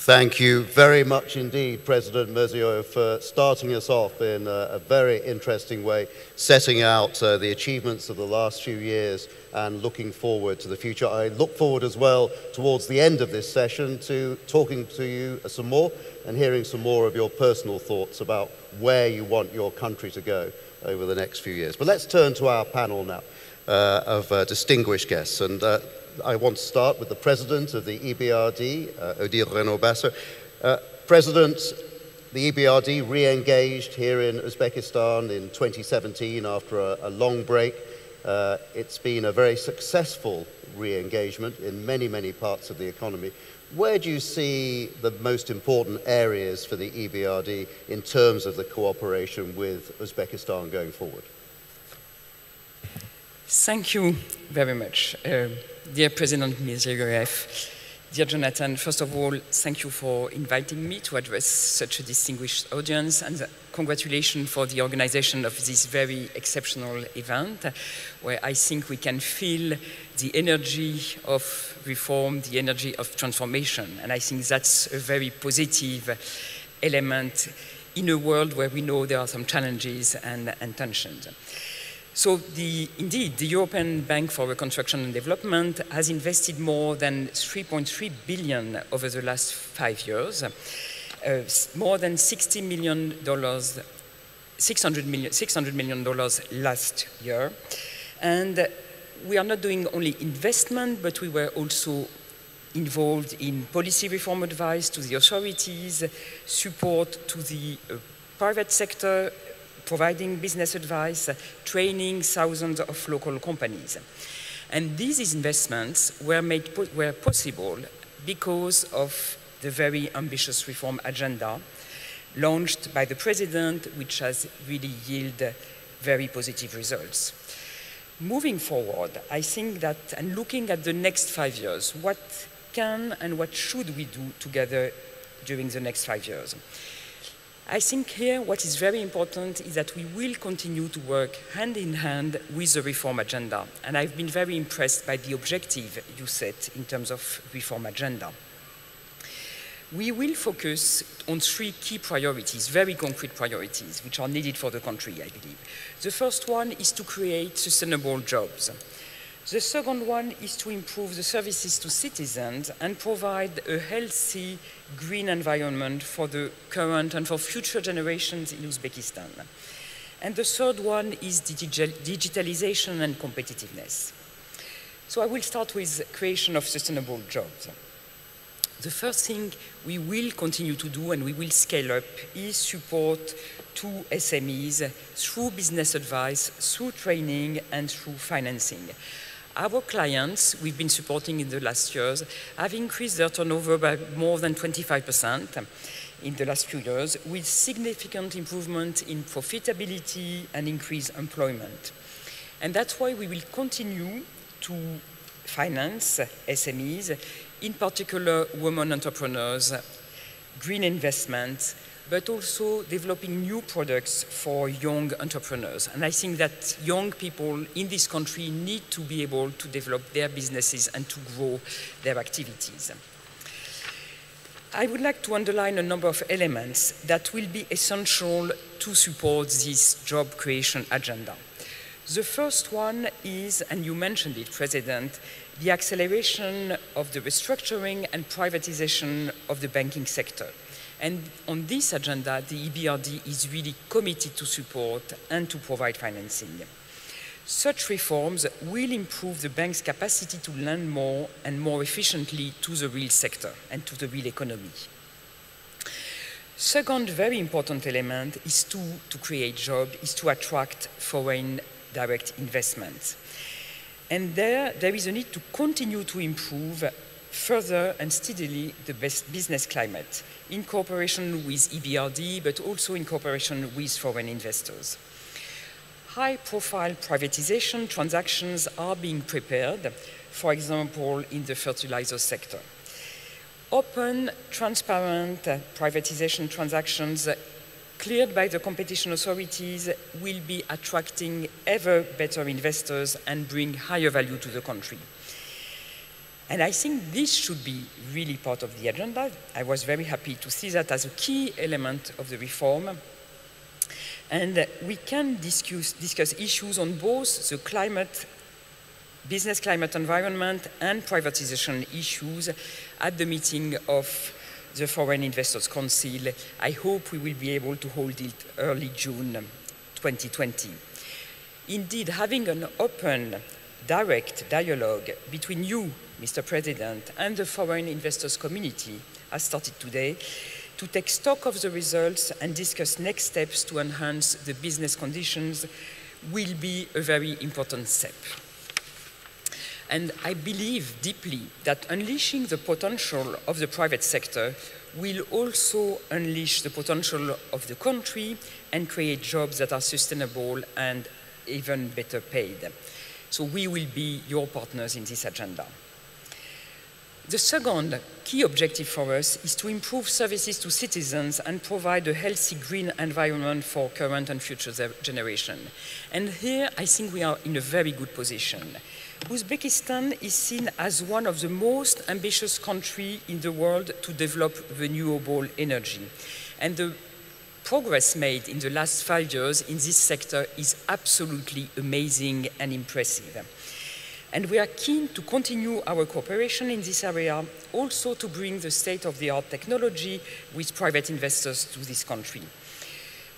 Thank you very much indeed, President Mirziyoyev, for starting us off in a very interesting way, setting out the achievements of the last few years and looking forward to the future. I look forward as well towards the end of this session to talking to you some more and hearing some more of your personal thoughts about where you want your country to go over the next few years. But let's turn to our panel now of distinguished guests. And I want to start with the President of the EBRD, Odile Renaud-Basso. President, the EBRD re-engaged here in Uzbekistan in 2017 after a long break. It's been a very successful re-engagement in many, many parts of the economy. Where do you see the most important areas for the EBRD in terms of the cooperation with Uzbekistan going forward? Thank you very much. Dear President Mirziyoyev, dear Jonathan, first of all, thank you for inviting me to address such a distinguished audience, and congratulations for the organization of this very exceptional event, where I think we can feel the energy of reform, the energy of transformation, and I think that's a very positive element in a world where we know there are some challenges and tensions. So indeed, the European Bank for Reconstruction and Development has invested more than $3.3 billion over the last 5 years, more than $600 million last year. And we are not doing only investment, but we were also involved in policy reform advice to the authorities, support to the private sector, providing business advice, training thousands of local companies. And these investments were possible because of the very ambitious reform agenda launched by the President, which has really yielded very positive results. Moving forward, I think that, and looking at the next 5 years, what can and what should we do together during the next 5 years? I think here what is very important is that we will continue to work hand in hand with the reform agenda. And I've been very impressed by the objective you set in terms of reform agenda. We will focus on 3 key priorities, very concrete priorities, which are needed for the country, I believe. The first one is to create sustainable jobs. The second one is to improve the services to citizens and provide a healthy green environment for the current and for future generations in Uzbekistan. And the third one is digitalization and competitiveness. So I will start with creation of sustainable jobs. The first thing we will continue to do and we will scale up is support to SMEs through business advice, through training, and through financing. Our clients we've been supporting in the last years have increased their turnover by more than 25% in the last few years, with significant improvement in profitability and increased employment. And that's why we will continue to finance SMEs, in particular women entrepreneurs, green investment, but also developing new products for young entrepreneurs. And I think that young people in this country need to be able to develop their businesses and to grow their activities. I would like to underline a number of elements that will be essential to support this job creation agenda. The first one is, and you mentioned it, President, the acceleration of the restructuring and privatization of the banking sector. And on this agenda, the EBRD is really committed to support and to provide financing. Such reforms will improve the bank's capacity to lend more and more efficiently to the real sector and to the real economy. Second very important element is to create jobs, is to attract foreign direct investments. And there is a need to continue to improve further and steadily the best business climate in cooperation with EBRD, but also in cooperation with foreign investors. High-profile privatization transactions are being prepared, for example, in the fertilizer sector. Open, transparent privatization transactions cleared by the competition authorities will be attracting ever better investors and bring higher value to the country. And I think this should be really part of the agenda. I was very happy to see that as a key element of the reform. And we can discuss issues on both the climate, business climate environment and privatization issues at the meeting of the Foreign Investors Council. I hope we will be able to hold it early June 2020. Indeed, having an open, direct dialogue between you, Mr. President, and the foreign investors community has started today to take stock of the results and discuss next steps to enhance the business conditions will be a very important step. And I believe deeply that unleashing the potential of the private sector will also unleash the potential of the country and create jobs that are sustainable and even better paid. So we will be your partners in this agenda. The second key objective for us is to improve services to citizens and provide a healthy green environment for current and future generations. And here I think we are in a very good position. Uzbekistan is seen as one of the most ambitious countries in the world to develop renewable energy. And the progress made in the last 5 years in this sector is absolutely amazing and impressive. And we are keen to continue our cooperation in this area, also to bring the state-of-the-art technology with private investors to this country.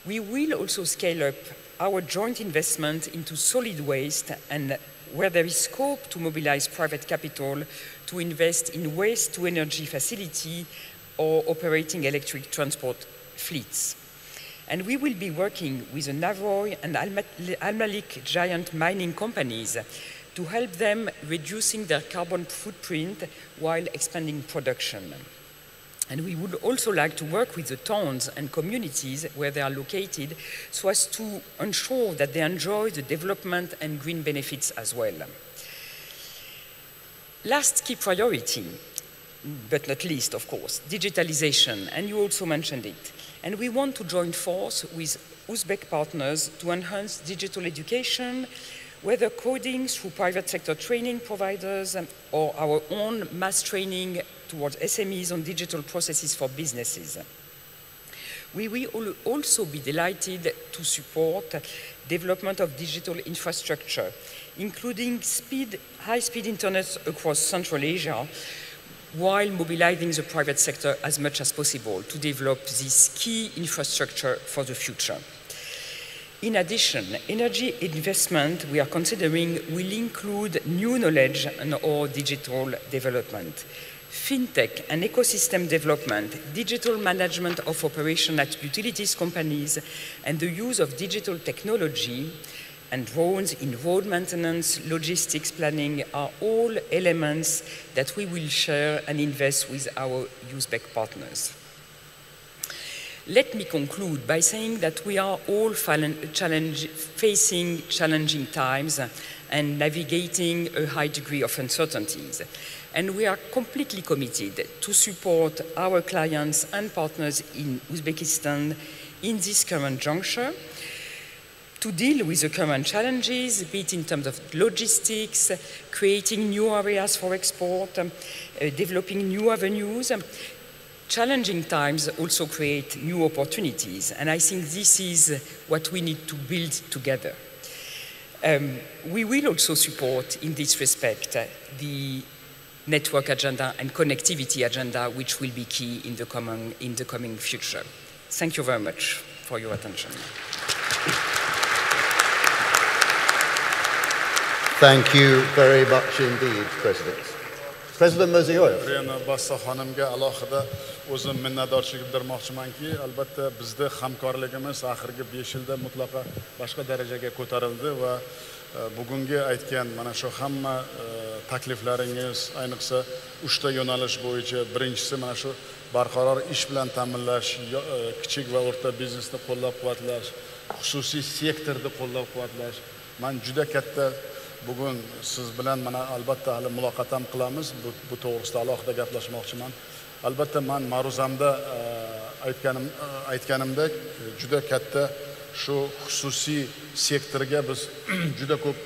We will also scale up our joint investment into solid waste and where there is scope to mobilize private capital to invest in waste-to-energy facility or operating electric transport fleets. And we will be working with the Navroy and Al-Malik giant mining companies to help them reducing their carbon footprint while expanding production. And we would also like to work with the towns and communities where they are located so as to ensure that they enjoy the development and green benefits as well. Last key priority, but not least, of course, digitalization, and you also mentioned it. And we want to join force with Uzbek partners to enhance digital education, whether coding through private sector training providers or our own mass training towards SMEs on digital processes for businesses. We will also be delighted to support development of digital infrastructure, including high-speed internet across Central Asia, while mobilizing the private sector as much as possible to develop this key infrastructure for the future. In addition, energy investment we are considering will include new knowledge and or digital development, fintech and ecosystem development, digital management of operation at utilities companies, and the use of digital technology and drones in road maintenance, logistics planning are all elements that we will share and invest with our Uzbek partners. Let me conclude by saying that we are all facing challenging times and navigating a high degree of uncertainties. And we are completely committed to support our clients and partners in Uzbekistan in this current juncture, to deal with the current challenges, be it in terms of logistics, creating new areas for export, developing new avenues. Challenging times also create new opportunities, and I think this is what we need to build together. We will also support, in this respect, the network agenda and connectivity agenda, which will be key in the coming future. Thank you very much for your attention. Thank you very much indeed, President. President Mirziyoyev. Bassa xonimga alohida o'zim minnatdorchilik bildirmoqchimanki, albatta bizda hamkorligimiz oxirgi 5 yilda mutlaqo boshqa darajaga ko'tarildi va bugungi aytgan mana shu hamma takliflaringiz, ayniqsa 3 ta yo'nalish bo'yicha, birinchisi mana shu barqaror ish bilan ta'minlash, kichik va o'rta biznesni qo'llab-quvvatlash, xususiy sektorni qo'llab-quvvatlash. Men juda katta bugun siz bilan mana albatta hali muloqot ham qilamiz. Bu to'g'risida alohida gaplashmoqchiman. Albatta men ma'ruzamda aytganimdek juda katta shu xususiy sektorga biz juda ko'p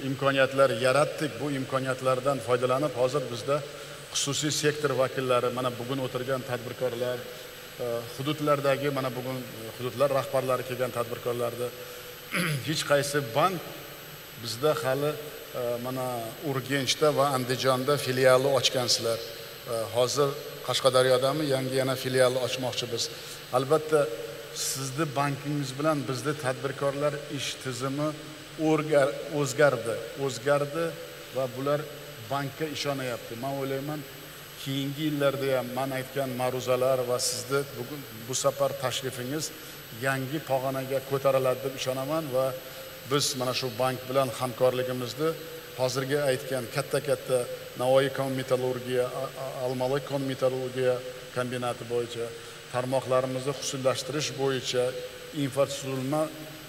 imkoniyatlar yaratdik. Bu imkoniyatlardan foydalanib hozir bizda xususiy sektor vakillari, mana bugun o'tirgan tadbirkorlar, hududlardagi mana bugun hududlar rahbarlari kelgan tadbirkorlarda hech qaysi bank bizda hali mana Urgenchda va Andijonda filiali ochgansizlar. Hozir Qashqadaryodami yangi yana filialni ochmoqchimiz. Albatta sizni bankingiz bilan bizda tadbirkorlar ish tizimi o'zgardi va bular bankka ishonyapti. Men o'ylayman, keyingi yillarda ham men aytgan ma'ruzalar va sizni bugun bu safar tashrifingiz yangi pog'onaga ko'tariladi deb ishonaman va biz mana shu bank bilan hamkorligimizni hozirgi aytgan katta Navoiy kon-metallurgiya, Olmaliq kon-metallurgiya kombinati bo'yicha tarmoqlarimizni xususiylashtirish bo'yicha infratuzilma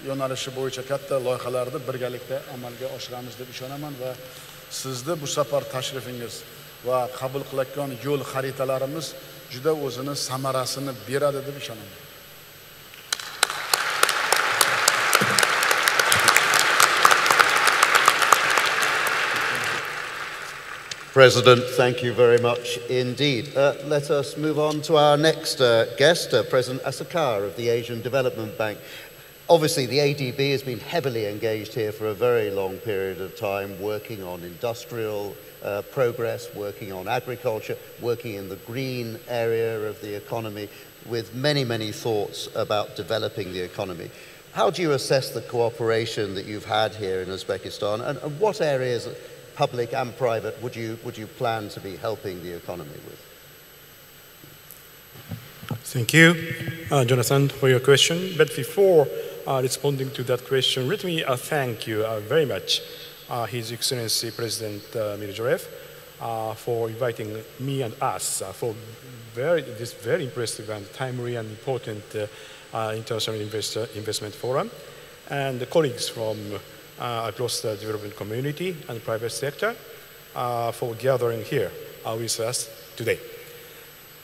yo'nalishi bo'yicha katta loyihalarni birgalikda amalga oshiramiz deb ishonaman va sizni bu safar tashrifingiz va qabul qilayotgan yo'l xaritalarimiz juda o'zini samarasini beradi deb ishonaman. President, thank you very much indeed. Let us move on to our next guest, President Asakar of the Asian Development Bank. Obviously, the ADB has been heavily engaged here for a very long period of time, working on industrial progress, working on agriculture, working in the green area of the economy, with many thoughts about developing the economy. How do you assess the cooperation that you've had here in Uzbekistan, and what areas, public and private, would you plan to be helping the economy with? Thank you, Jonathan, for your question. But before responding to that question, let me thank you very much, His Excellency President Mirziyoyev, for inviting me and us for this very impressive and timely and important international investment forum, and the colleagues from across the development community and private sector for gathering here with us today.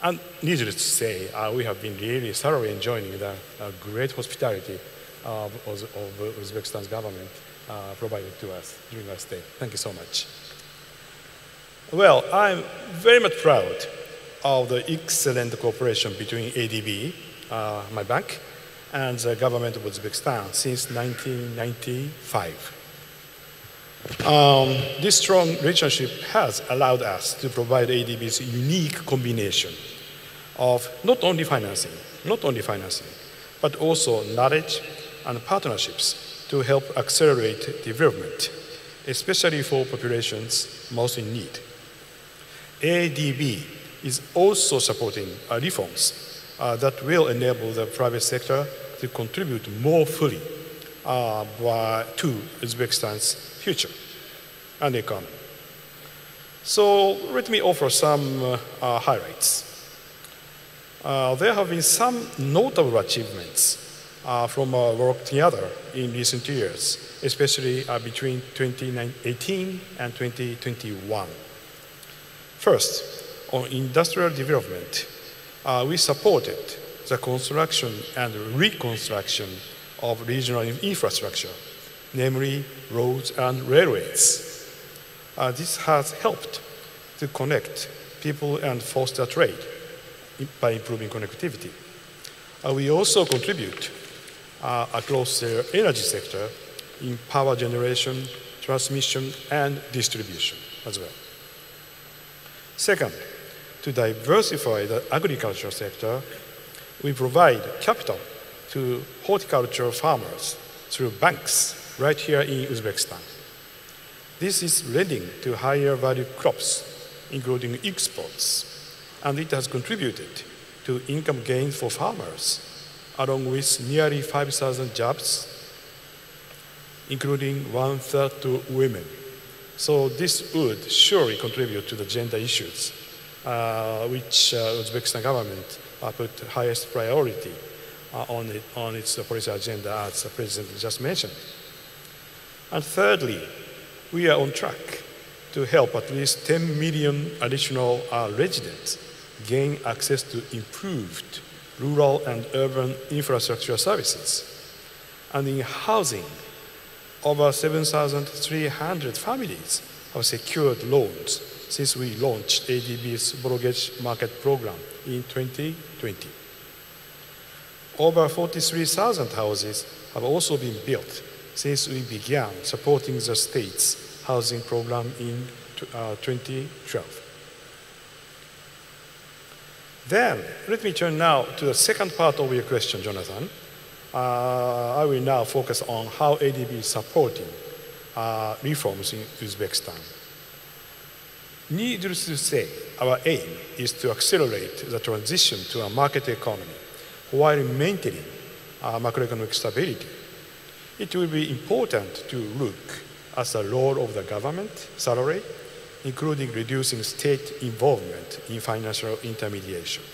And needless to say, we have been really thoroughly enjoying the great hospitality of Uzbekistan's government provided to us during our stay. Thank you so much. Well, I'm very much proud of the excellent cooperation between ADB, my bank, and the government of Uzbekistan since 1995. This strong relationship has allowed us to provide ADB's unique combination of not only financing, but also knowledge and partnerships to help accelerate development, especially for populations most in need. ADB is also supporting reforms that will enable the private sector to contribute more fully to Uzbekistan's future and economy. So let me offer some highlights. There have been some notable achievements from our work together in recent years, especially between 2018 and 2021. First, on industrial development, we supported the construction and reconstruction of regional infrastructure, namely roads and railways. This has helped to connect people and foster trade by improving connectivity. We also contribute across the energy sector in power generation, transmission, and distribution as well. Second, to diversify the agricultural sector, we provide capital to horticultural farmers through banks right here in Uzbekistan. This is leading to higher value crops, including exports, and it has contributed to income gains for farmers, along with nearly 5,000 jobs, including 1/3 to women. So this would surely contribute to the gender issues, which Uzbekistan government put highest priority on its policy agenda, as the President just mentioned. And thirdly, we are on track to help at least 10 million additional residents gain access to improved rural and urban infrastructure services. And in housing, over 7,300 families have secured loans since we launched ADB's mortgage market program in 2020. Over 43,000 houses have also been built since we began supporting the state's housing program in 2012. Then, let me turn now to the second part of your question, Jonathan. I will now focus on how ADB is supporting reforms in Uzbekistan. Needless to say, our aim is to accelerate the transition to a market economy while maintaining macroeconomic stability. It will be important to look at the role of the government salary, including reducing state involvement in financial intermediation.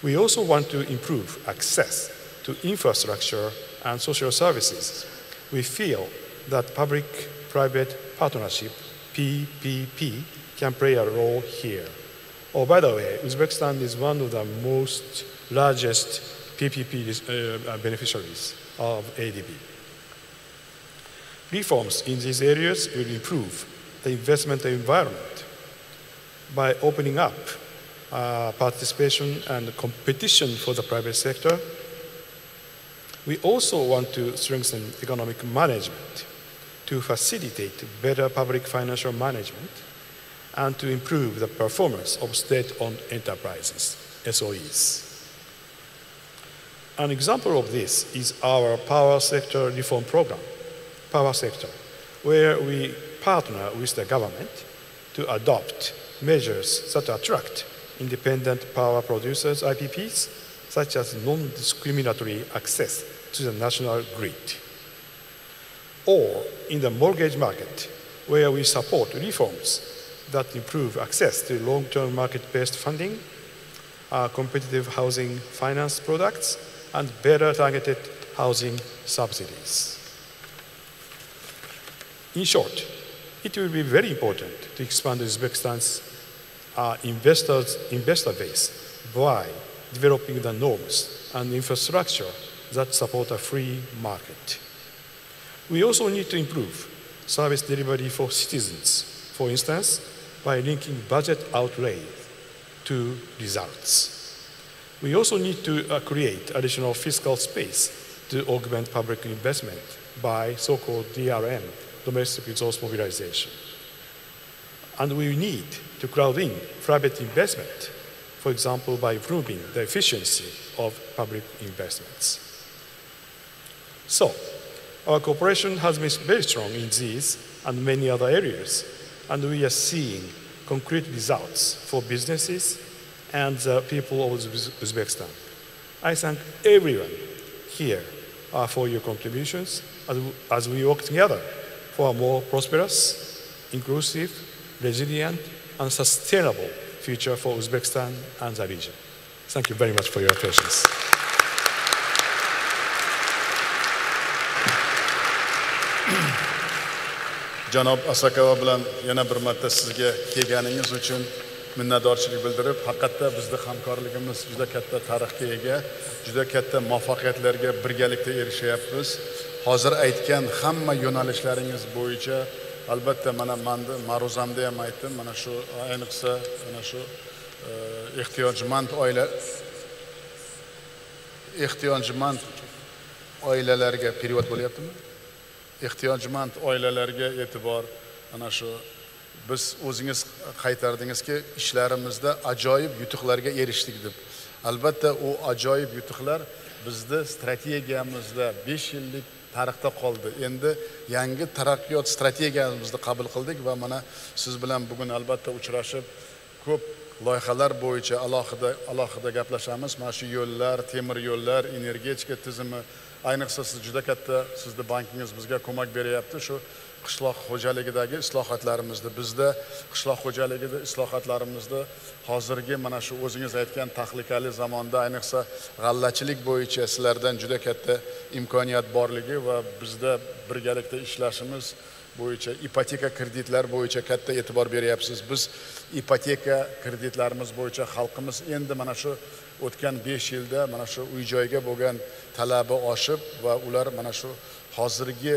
We also want to improve access to infrastructure and social services. We feel that public-private partnership, PPP, can play a role here. Oh, by the way, Uzbekistan is one of the most largest PPP beneficiaries of ADB. Reforms in these areas will improve the investment environment by opening up participation and competition for the private sector. We also want to strengthen economic management to facilitate better public financial management and to improve the performance of state-owned enterprises, SOEs. An example of this is our power sector reform program, Power Sector, where we partner with the government to adopt measures that attract independent power producers, IPPs, such as non-discriminatory access to the national grid. Or in the mortgage market, where we support reforms that improve access to long-term market-based funding, competitive housing finance products, and better targeted housing subsidies. In short, it will be very important to expand Uzbekistan's investor base by developing the norms and infrastructure that support a free market. We also need to improve service delivery for citizens, for instance, by linking budget outlay to results. We also need to create additional fiscal space to augment public investment by so-called DRM, domestic resource mobilization. And we need to crowd in private investment, for example, by improving the efficiency of public investments. So, our cooperation has been very strong in these and many other areas, and we are seeing concrete results for businesses and the people of Uzbekistan. I thank everyone here for your contributions as we work together for a more prosperous, inclusive, resilient, and sustainable future for Uzbekistan and the region. Thank you very much for your patience. Janob Asakova bilan yana bir marta sizga kelganingiz uchun minnatdorchilik bildirib, haqiqatda bizning hamkorligimiz juda katta tarixga ega, juda katta muvaffaqiyatlarga birgalikda erishyapmiz. Hozir aytgan hamma yo'nalishlaringiz bo'yicha albatta mana ma'ruzamda ham aytdim, mana shu ayniqsa mana shu ehtiyojmand oilalarga periyod bo'lyaptimi? Ehtiyojmand oilalarga e'tibor, mana shu biz o'zingiz qaytardingizki, ishlarimizda ajoyib yutuqlarga erishdik deb. Albatta u ajoyib yutuqlar bizda strategiyamizda 5 yillik tarixda qoldi. Endi yangi taraqqiyot strategiyamizni qabul qildik va mana siz bilan bugun albatta uchrashib ko'p loyihalar bo'yicha alohida gaplashamiz. Mana shu yo'llar, temir yo'llar, energetika tizimi, ayniqsa siz juda katta, sizning bankingiz bizga ko'mak beryapti. Shu qishloq xo'jaligidagi islohotlarimizda, bizda qishloq xo'jaligida islohotlarimizda hozirgi mana shu o'zingiz aytgan tahlikali zamonda ayniqsa g'allachilik bo'yicha sizlardan juda katta imkoniyat borligi va bizda birgalikda ishlashimiz bo'yicha ipoteka kreditlar bo'yicha katta e'tibor beryapsiz. Biz ipoteka kreditlarimiz bo'yicha xalqimiz endi mana shu o'tgan 5 yilda mana shu uy-joyga bo'lgan talabi oshib va ular mana shu hozirgi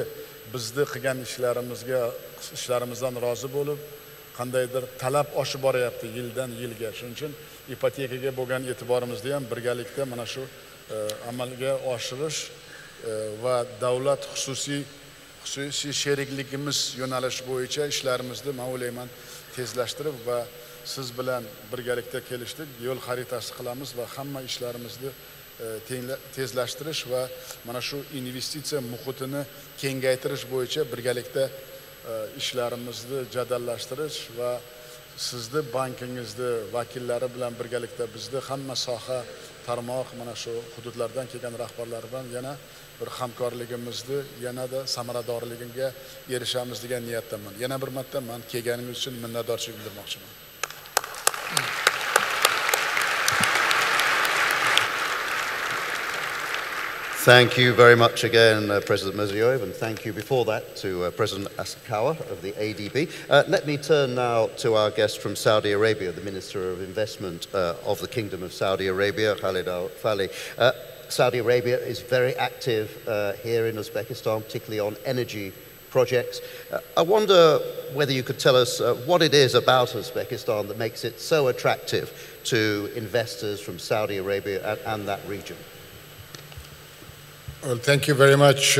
bizni qilgan ishlarimizdan rozi bo'lib, qandaydir talab oshib boryapti yildan yilga. Shuning uchun ipotekaga bo'lgan e'tiborimizni ham birgalikda mana shu amalga oshirish va davlat xususiy sherikligimiz yo'nalish bo'yicha ishlarimizni men o'ylayman tezlashtirib va siz bilan birgalikda kelishdik, yo'l xaritasi qilamiz va hamma ishlarimizni tezlashtirish va mana shu investitsiya muhitini kengaytirish bo'yicha birgalikda ishlarimizni jadallashtirish va sizni bankingizni vakillari bilan birgalikda bizni hamma soha tarmoq mana shu hududlardan kelgan rahbarlar bilan yana bir hamkorligimizni yanada samaradorligiga erishamiz degan niyatdaman. Yana bir marta men kelganingiz uchun minnatdorchilik bildirmoqchiman. Thank you very much again, President Mirziyoyev, and thank you before that to President Asakawa of the ADB. Let me turn now to our guest from Saudi Arabia, the Minister of Investment of the Kingdom of Saudi Arabia, Khalid Al-Fali. Saudi Arabia is very active here in Uzbekistan, particularly on energy projects. I wonder whether you could tell us what it is about Uzbekistan that makes it so attractive to investors from Saudi Arabia and that region. Well, thank you very much,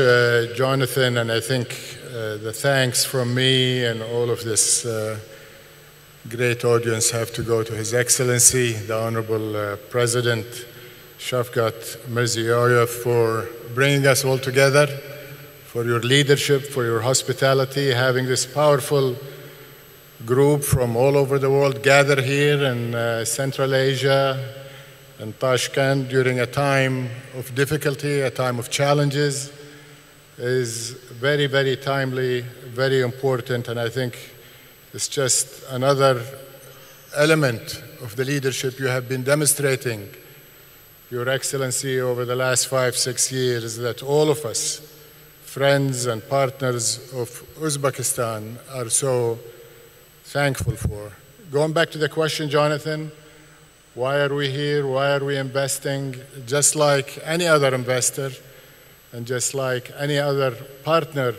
Jonathan, and I think the thanks from me and all of this great audience have to go to His Excellency, the Honorable President Shavkat Mirziyoyev, for bringing us all together, for your leadership, for your hospitality, having this powerful group from all over the world gather here in Central Asia and Tashkent during a time of difficulty, a time of challenges, is very, very timely, very important, and I think it's just another element of the leadership you have been demonstrating, Your Excellency, over the last 5-6 years, that all of us, friends and partners of Uzbekistan, are so thankful for. Going back to the question, Jonathan, why are we here? Why are we investing? Just like any other investor and just like any other partner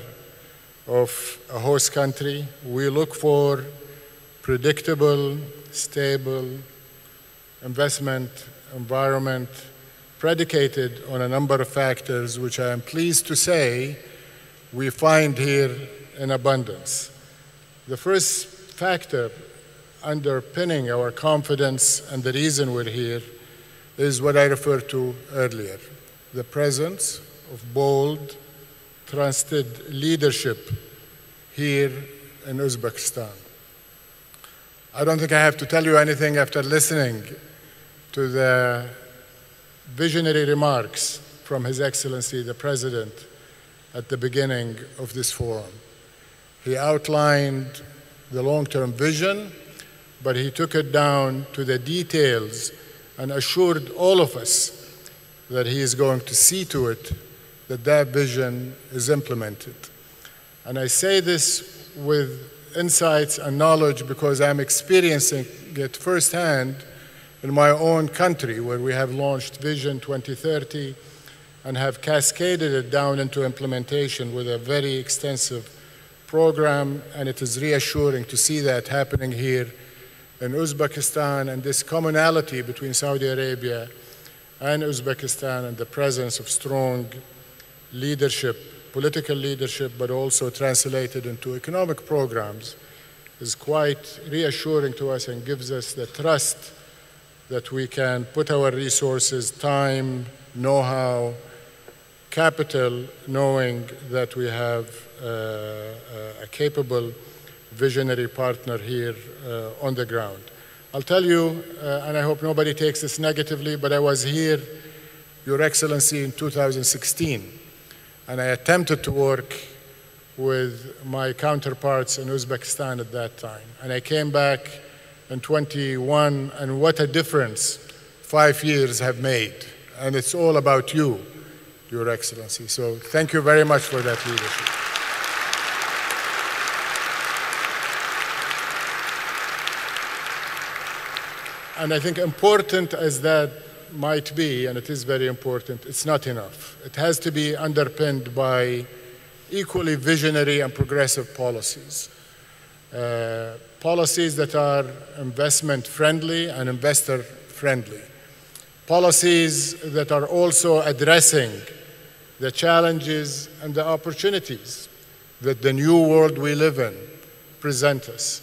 of a host country, we look for predictable, stable investment environment predicated on a number of factors, which I am pleased to say we find here in abundance. The first factor underpinning our confidence and the reason we're here is what I referred to earlier, the presence of bold, trusted leadership here in Uzbekistan. I don't think I have to tell you anything after listening to the visionary remarks from His Excellency the President at the beginning of this forum. He outlined the long-term vision, but he took it down to the details and assured all of us that he is going to see to it that that vision is implemented. And I say this with insights and knowledge because I'm experiencing it firsthand in my own country, where we have launched Vision 2030 and have cascaded it down into implementation with a very extensive program, and it is reassuring to see that happening here in Uzbekistan, and this commonality between Saudi Arabia and Uzbekistan and the presence of strong leadership, political leadership, but also translated into economic programs is quite reassuring to us and gives us the trust that we can put our resources, time, know-how, capital, knowing that we have a capable visionary partner here on the ground. I'll tell you, and I hope nobody takes this negatively, but I was here, Your Excellency, in 2016, and I attempted to work with my counterparts in Uzbekistan at that time. And I came back in 21, and what a difference 5 years have made. And it's all about you, Your Excellency. So thank you very much for that leadership. And I think important as that might be, and it is very important, it's not enough. It has to be underpinned by equally visionary and progressive policies. Policies that are investment friendly and investor friendly. Policies that are also addressing the challenges and the opportunities that the new world we live in present us.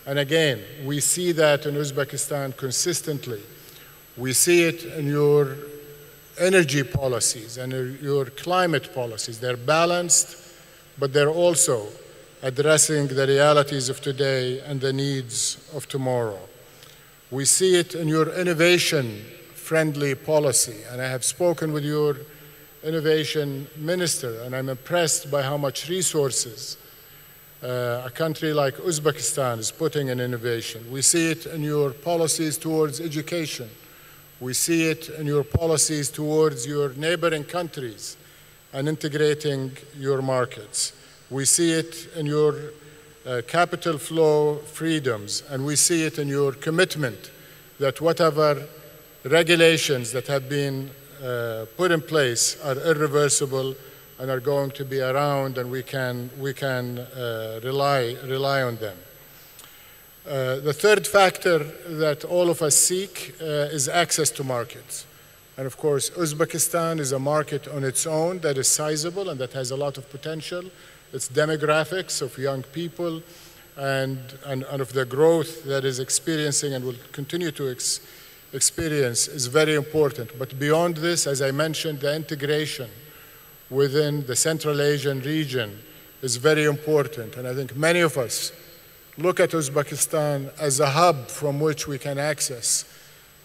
And again, we see that in Uzbekistan consistently. We see it in your energy policies and your climate policies. They're balanced, but they're also addressing the realities of today and the needs of tomorrow. We see it in your innovation-friendly policy, and I have spoken with your innovation minister, and I'm impressed by how much resources a country like Uzbekistan is putting in innovation. We see it in your policies towards education. We see it in your policies towards your neighboring countries and integrating your markets. We see it in your capital flow freedoms, and we see it in your commitment that whatever regulations that have been put in place are irreversible and are going to be around, and we can rely on them. The third factor that all of us seek is access to markets. And of course, Uzbekistan is a market on its own that is sizable and that has a lot of potential. Its demographics of young people and of the growth that is experiencing and will continue to experience is very important. But beyond this, as I mentioned, the integration within the Central Asian region is very important. And I think many of us look at Uzbekistan as a hub from which we can access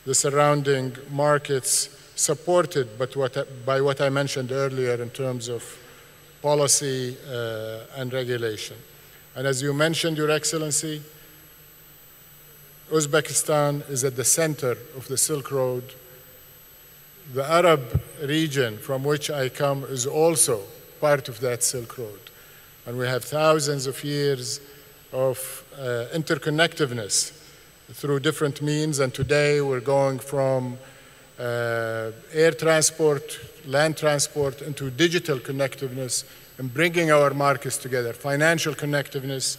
the surrounding markets, supported by what I mentioned earlier in terms of policy and regulation. And as you mentioned, Your Excellency, Uzbekistan is at the center of the Silk Road. The Arab region from which I come is also part of that Silk Road. And we have thousands of years of interconnectedness through different means, and today we're going from air transport, land transport, into digital connectiveness and bringing our markets together, financial connectiveness,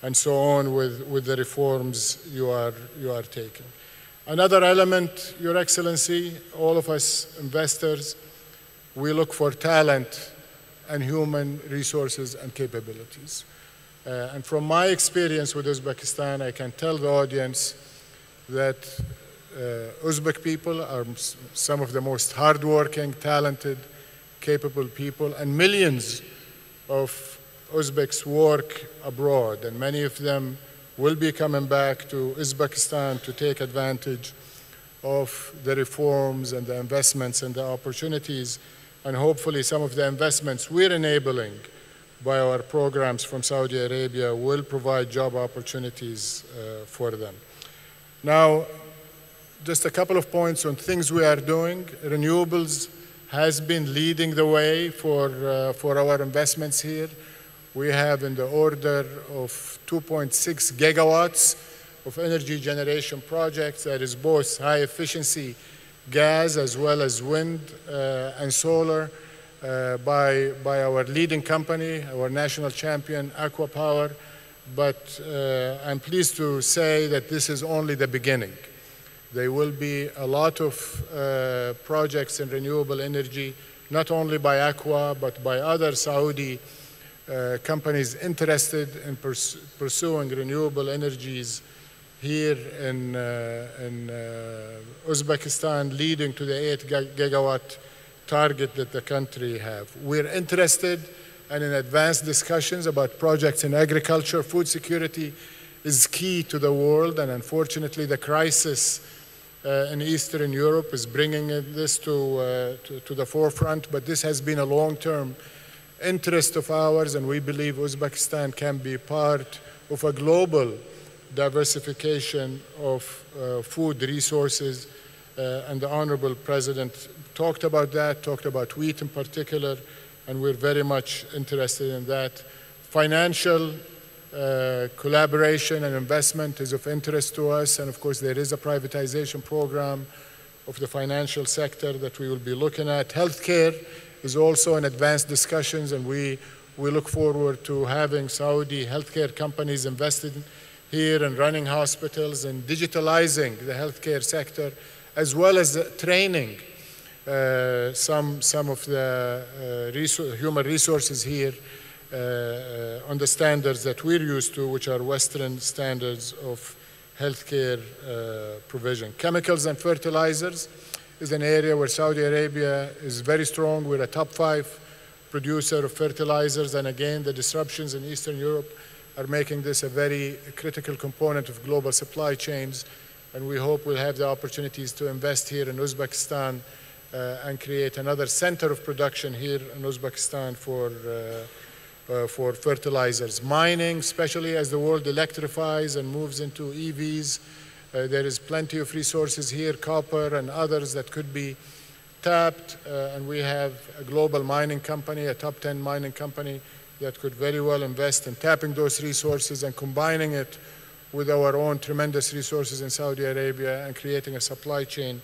and so on with the reforms you are taking. Another element, Your Excellency, all of us investors, we look for talent and human resources and capabilities. And from my experience with Uzbekistan, I can tell the audience that Uzbek people are some of the most hardworking, talented, capable people, and millions of Uzbeks work abroad, and many of them will be coming back to Uzbekistan to take advantage of the reforms and the investments and the opportunities, and hopefully some of the investments we're enabling by our programs from Saudi Arabia will provide job opportunities for them. Now, just a couple of points on things we are doing. Renewables has been leading the way for our investments here. We have in the order of 2.6 gigawatts of energy generation projects. That is both high efficiency gas as well as wind and solar by our leading company, our national champion, Aqua Power. But I'm pleased to say that this is only the beginning. There will be a lot of projects in renewable energy, not only by Aqua, but by other Saudi companies interested in pursuing renewable energies here in Uzbekistan, leading to the 8 gigawatt target that the country have. We're interested and in advanced discussions about projects in agriculture. Food security is key to the world, and unfortunately the crisis in Eastern Europe is bringing this to the forefront, but this has been a long-term interest of ours, and we believe Uzbekistan can be part of a global diversification of food resources, and the Honorable President talked about that, talked about wheat in particular, and we're very much interested in that. Financial collaboration and investment is of interest to us, and of course there is a privatization program of the financial sector that we will be looking at. Healthcare is also in advanced discussions, and we We look forward to having Saudi healthcare companies invested here and running hospitals and digitalizing the healthcare sector, as well as training some of the human resources here on the standards that we're used to, which are Western standards of healthcare provision. Chemicals and fertilizers is an area where Saudi Arabia is very strong. We're a top 5 producer of fertilizers, and again, the disruptions in Eastern Europe are making this a very critical component of global supply chains, and we hope we'll have the opportunities to invest here in Uzbekistan and create another center of production here in Uzbekistan for fertilizers. Mining, especially as the world electrifies and moves into EVs, there is plenty of resources here, copper and others that could be tapped, and we have a global mining company, a top 10 mining company that could very well invest in tapping those resources and combining it with our own tremendous resources in Saudi Arabia and creating a supply chain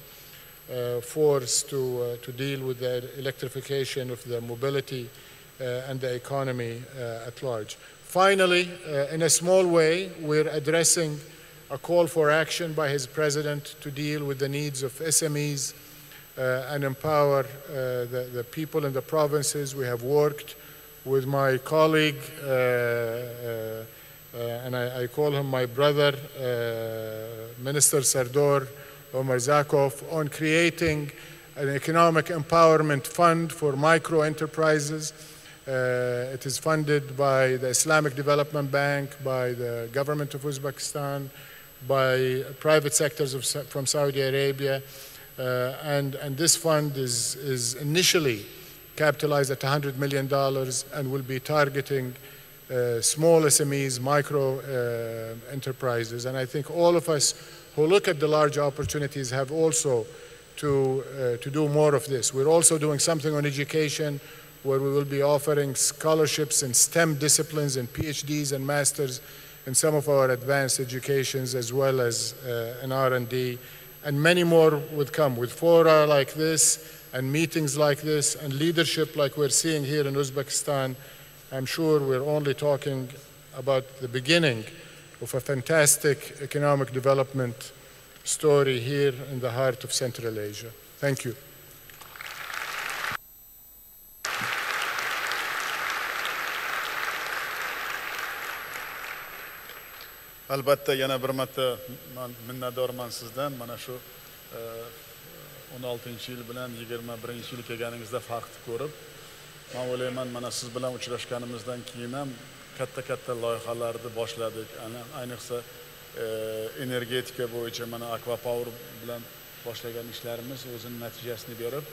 force to deal with the electrification of the mobility and the economy at large. Finally, in a small way, we're addressing a call for action by his president to deal with the needs of SMEs and empower the people in the provinces. We have worked with my colleague, and I call him my brother, Minister Sardor Omar Zakov, on creating an economic empowerment fund for micro enterprises. It is funded by the Islamic Development Bank, by the government of Uzbekistan, by private sectors from Saudi Arabia, and this fund is initially capitalized at $100 million and will be targeting small SMEs, micro enterprises. And I think all of us who look at the large opportunities have also to do more of this. We're also doing something on education, where we will be offering scholarships in STEM disciplines and PhDs and masters in some of our advanced educations, as well as in R&D, and many more would come with fora like this and meetings like this and leadership like we're seeing here in Uzbekistan. I'm sure we're only talking about the beginning of a fantastic economic development story here in the heart of Central Asia. Thank you. Albatta yana bir marta minnatdorman sizdan. Mana shu 16-yil bilan 21-yil kelganingizda farqni ko'rib, men o'ylayman, mana siz bilan uchrashganimizdan keyin ham katta loyihalarni boshladik. Ayniqsa energetika bo'yicha mana Aquapower bilan boshlagan ishlarimiz o'zining natijasini berib,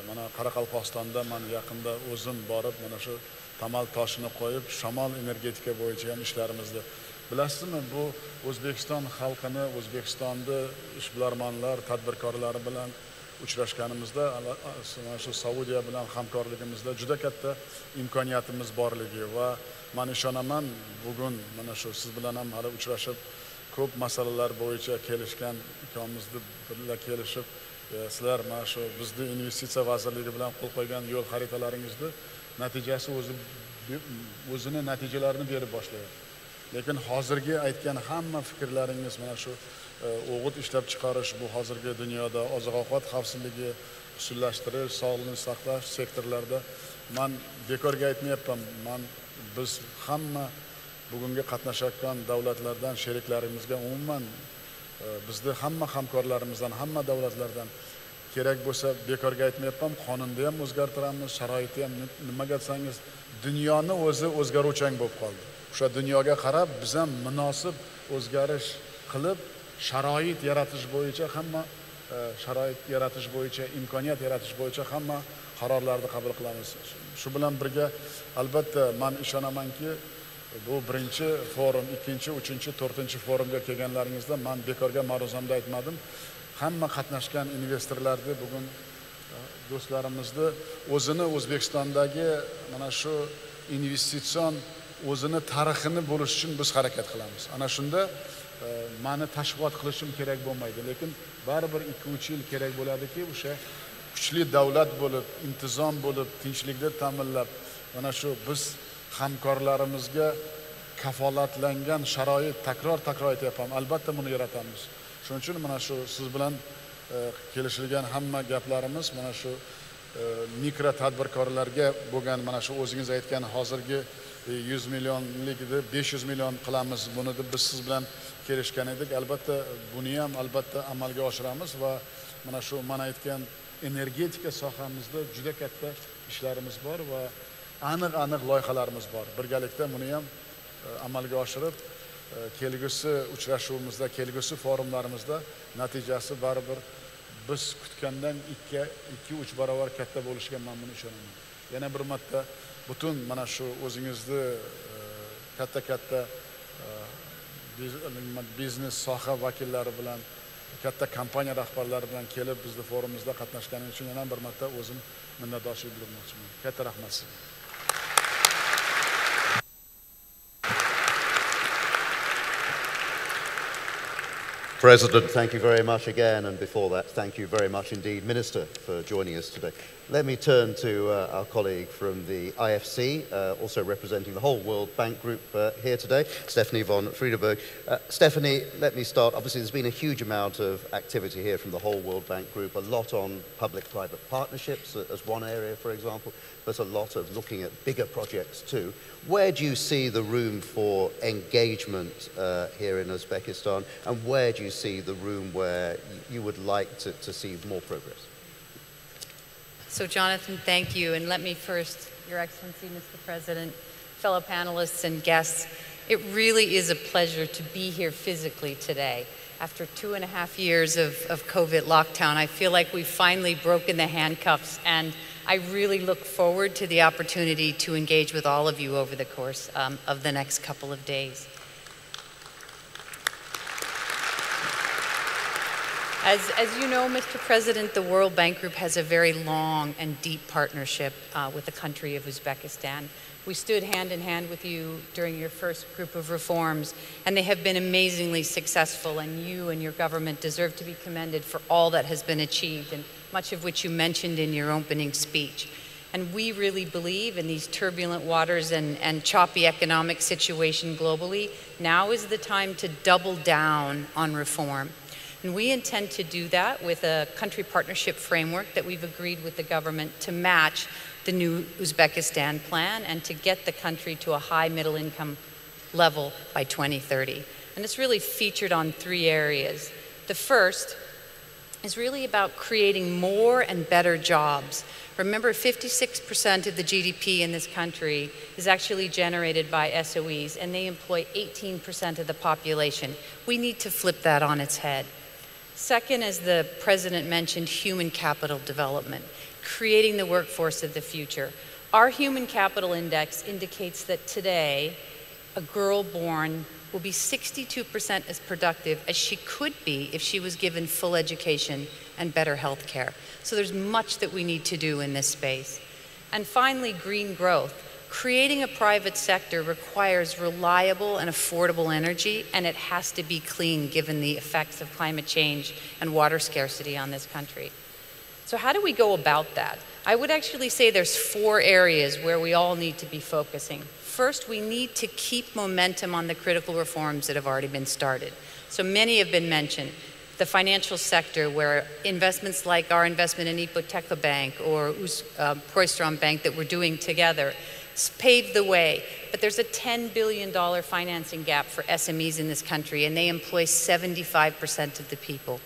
mana Qoraqalpog'istonda men yaqinda o'zim borib, mana shu tamal toshini qo'yib, shamol energetika bo'yicha ham ishlarimizni bilasizmi, bu O'zbekiston xalqini, O'zbekistonda ishbilarmonlar, tadbirkorlar bilan uchrashganimizda, shu Saudiya bilan hamkorligimizda juda katta imkoniyatimiz borligi va men ishonaman, bugun mana shu siz bilan ham hali uchrashib, ko'p masalalar bo'yicha kelishgan ikkovimizni birga kelishib, sizlar mana shu bizning investitsiya vazirligi bilan qo'l qo'ygan yo'l xaritalaringizni natijasi o'zini natijalarini berib boshlayapti. Lekin hozirgi aytgan hamma fikrlaringiz, mana shu o'g'it ishlab chiqarish, bu hozirgi dunyoda oziq-ovqat xavfsizligi, usullashtirish, sog'liqni saqlash sektorlarida men bekorga aytmayapman. Biz hamma bugungi qatnashayotgan davlatlardan, sheriklarimizga, umuman bizni hamma hamkorlarimizdan, hamma davlatlardan kerak bo'lsa, bekorga aytmayapman, qonunni ham o'zgartiramiz, sharoitni ham, nimaga desangiz, dunyoni o'zi o'zgaruvchan bo'lib qoldi. O'sha dunyoga qarab biz ham munosib o'zgarish qilib, sharoit yaratish bo'yicha hamma imkoniyat yaratish bo'yicha hamma qarorlarni qabul qilamiz. Shu bilan birga albatta men ishonamanki, bu birinchi forum, ikkinchi, uchinchi, to'rtinchi forumga kelganlaringizda men bekorga ma'ruzamda aytmadim. Hamma qatnashgan investorlarni, bugun do'stlarimizni o'zini O'zbekistondagi mana shu investitsion o'zini tarixini bo'lish uchun biz harakat qilamiz. Ana shunda meni tashviqot qilishim kerak bo'lmaydi, lekin baribir 2-3 yil kerak bo'ladiki, o'sha kuchli davlat bo'lib, intizom bo'lib, tinchlikni ta'minlab, mana shu biz hamkorlarimizga kafolatlangan sharoit takror aytyapman, albatta buni yaratamiz. Shuning uchun mana shu siz bilan kelishilgan hamma gaplarimiz mana shu mikro tadbirkorlarga bo'lgan mana shu o'zingiz aytgan hozirgi 100 millionlikni 500 million qilamiz buni deb biz siz bilan kelishgan edik. Albatta buni ham albatta amalga oshiramiz va mana shu mana aytgan energetika sohamizda juda katta ishlarimiz bor va aniq loyihalarimiz bor. Birgalikda buni ham amalga oshirib kelgusi uchrashuvimizda, kelgusi forumlarimizda natijasi baribir biz kutgandan 2-3 barobar katta bo'lishiga men buni ishonaman. Yana bir marta butun mana shu o'zingizni katta biznes soha vakillari bilan, katta kompaniya rahbarlari bilan kelib bizni forumimizda qatnashganingiz uchun yana bir marta o'zim minnatdorchilik bildirmoqchiman. Katta rahmat sizga. President, thank you very much again, and before that, thank you very much indeed, Minister, for joining us today. Let me turn to our colleague from the IFC, also representing the whole World Bank Group here today, Stephanie von Friedeberg. Stephanie, let me start. Obviously, there's been a huge amount of activity here from the whole World Bank Group, a lot on public-private partnerships as one area, for example, but a lot of looking at bigger projects too. Where do you see the room for engagement here in Uzbekistan, and where do you see the room where you would like to see more progress? So Jonathan, thank you. And let me first, Your Excellency, Mr. President, fellow panelists and guests, it really is a pleasure to be here physically today. After 2.5 years of COVID lockdown, I feel like we've finally broken the handcuffs, and I really look forward to the opportunity to engage with all of you over the course of the next couple of days. As you know, Mr. President, the World Bank Group has a very long and deep partnership with the country of Uzbekistan. We stood hand in hand with you during your first group of reforms, and they have been amazingly successful, and you and your government deserve to be commended for all that has been achieved, and much of which you mentioned in your opening speech. And we really believe in these turbulent waters and choppy economic situation globally, now is the time to double down on reform. And we intend to do that with a country partnership framework that we've agreed with the government to match the new Uzbekistan plan and to get the country to a high middle income level by 2030. And it's really featured on 3 areas. The first is really about creating more and better jobs. Remember, 56% of the GDP in this country is actually generated by SOEs, and they employ 18% of the population. We need to flip that on its head. Second, as the President mentioned, human capital development, creating the workforce of the future. Our human capital index indicates that today, a girl born will be 62% as productive as she could be if she was given full education and better health care. So there's much that we need to do in this space. And finally, green growth. Creating a private sector requires reliable and affordable energy, and it has to be clean given the effects of climate change and water scarcity on this country. So how do we go about that? I would actually say there's 4 areas where we all need to be focusing. First, we need to keep momentum on the critical reforms that have already been started. So many have been mentioned. The financial sector, where investments like our investment in Ipoteka Bank or Proistrom Bank that we're doing together paved the way. But there's a $10 billion financing gap for SMEs in this country, and they employ 75% of the people.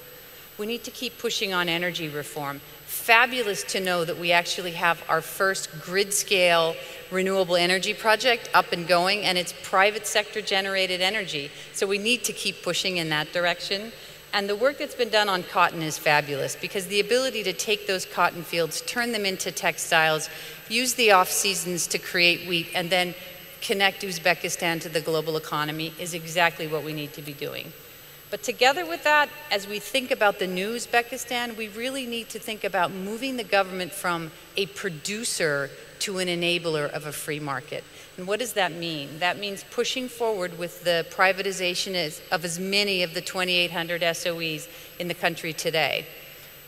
We need to keep pushing on energy reform. Fabulous to know that we actually have our first grid-scale renewable energy project up and going, and it's private sector generated energy. So we need to keep pushing in that direction. And the work that's been done on cotton is fabulous, because the ability to take those cotton fields, turn them into textiles, use the off-seasons to create wheat, and then connect Uzbekistan to the global economy is exactly what we need to be doing. But together with that, as we think about the new Uzbekistan, we really need to think about moving the government from a producer to an enabler of a free market. And what does that mean? That means pushing forward with the privatization of as many of the 2,800 SOEs in the country today.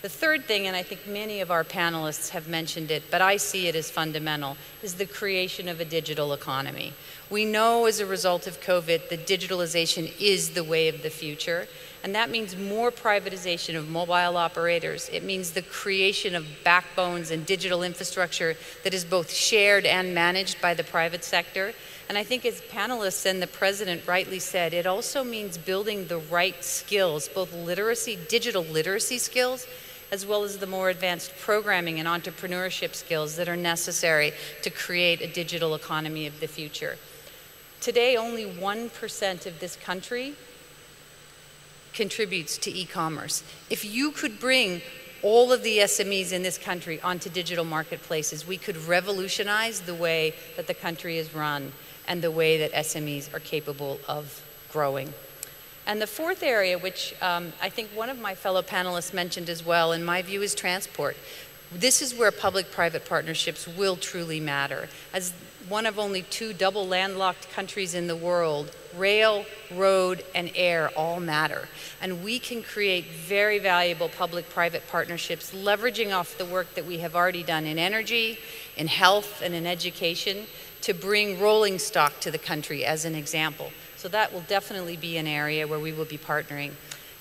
The third thing, and I think many of our panelists have mentioned it, but I see it as fundamental, is the creation of a digital economy. We know as a result of COVID that digitalization is the way of the future, and that means more privatization of mobile operators. It means the creation of backbones and digital infrastructure that is both shared and managed by the private sector. And I think as panelists and the President rightly said, it also means building the right skills, both literacy, digital literacy skills, as well as the more advanced programming and entrepreneurship skills that are necessary to create a digital economy of the future. Today, only 1% of this country contributes to e-commerce. If you could bring all of the SMEs in this country onto digital marketplaces, we could revolutionize the way that the country is run and the way that SMEs are capable of growing. And the fourth area, which I think one of my fellow panelists mentioned as well, in my view, is transport. This is where public-private partnerships will truly matter. As one of only 2 double landlocked countries in the world, rail, road, and air all matter. And we can create very valuable public-private partnerships, leveraging off the work that we have already done in energy, in health, and in education, to bring rolling stock to the country as an example. So that will definitely be an area where we will be partnering.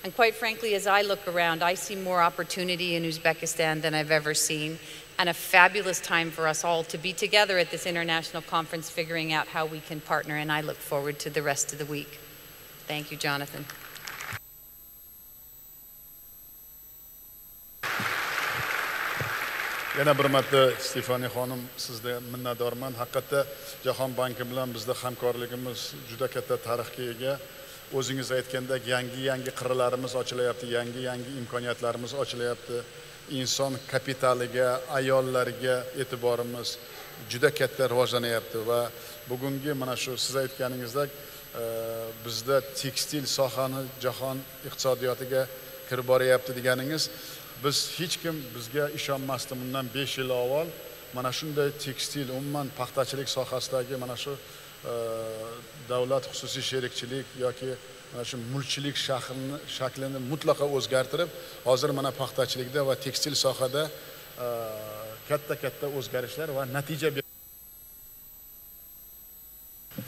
And quite frankly, as I look around, I see more opportunity in Uzbekistan than I've ever seen, and a fabulous time for us all to be together at this international conference figuring out how we can partner, and I look forward to the rest of the week. Thank you, Jonathan. Yana bir marta Stefani xonim, sizga minnatdorman. Haqiqatda Jahon banki bilan bizda hamkorligimiz juda katta tarixga ega. O'zingiz aytgandek, yangi qirralarimiz ochilyapti, yangi imkoniyatlarimiz ochilyapti. Inson kapitaliga, ayollarga e'tiborimiz juda katta rivojlanyapti va bugungi mana shu siz aytganingizdek bizda tekstil sohani jahon iqtisodiyotiga kirib boryapti deganingiz, biz hech kim bizga ishonmasdi bundan 5 yil avval. Mana shunday tekstil, umuman paxtachilik sohasidagi mana shu davlat xususiy sherikchilik yoki mana shu mulkchilik shaklini mutlaqo o'zgartirib, hozir mana paxtachilikda va tekstil sohada katta o'zgarishlar va natija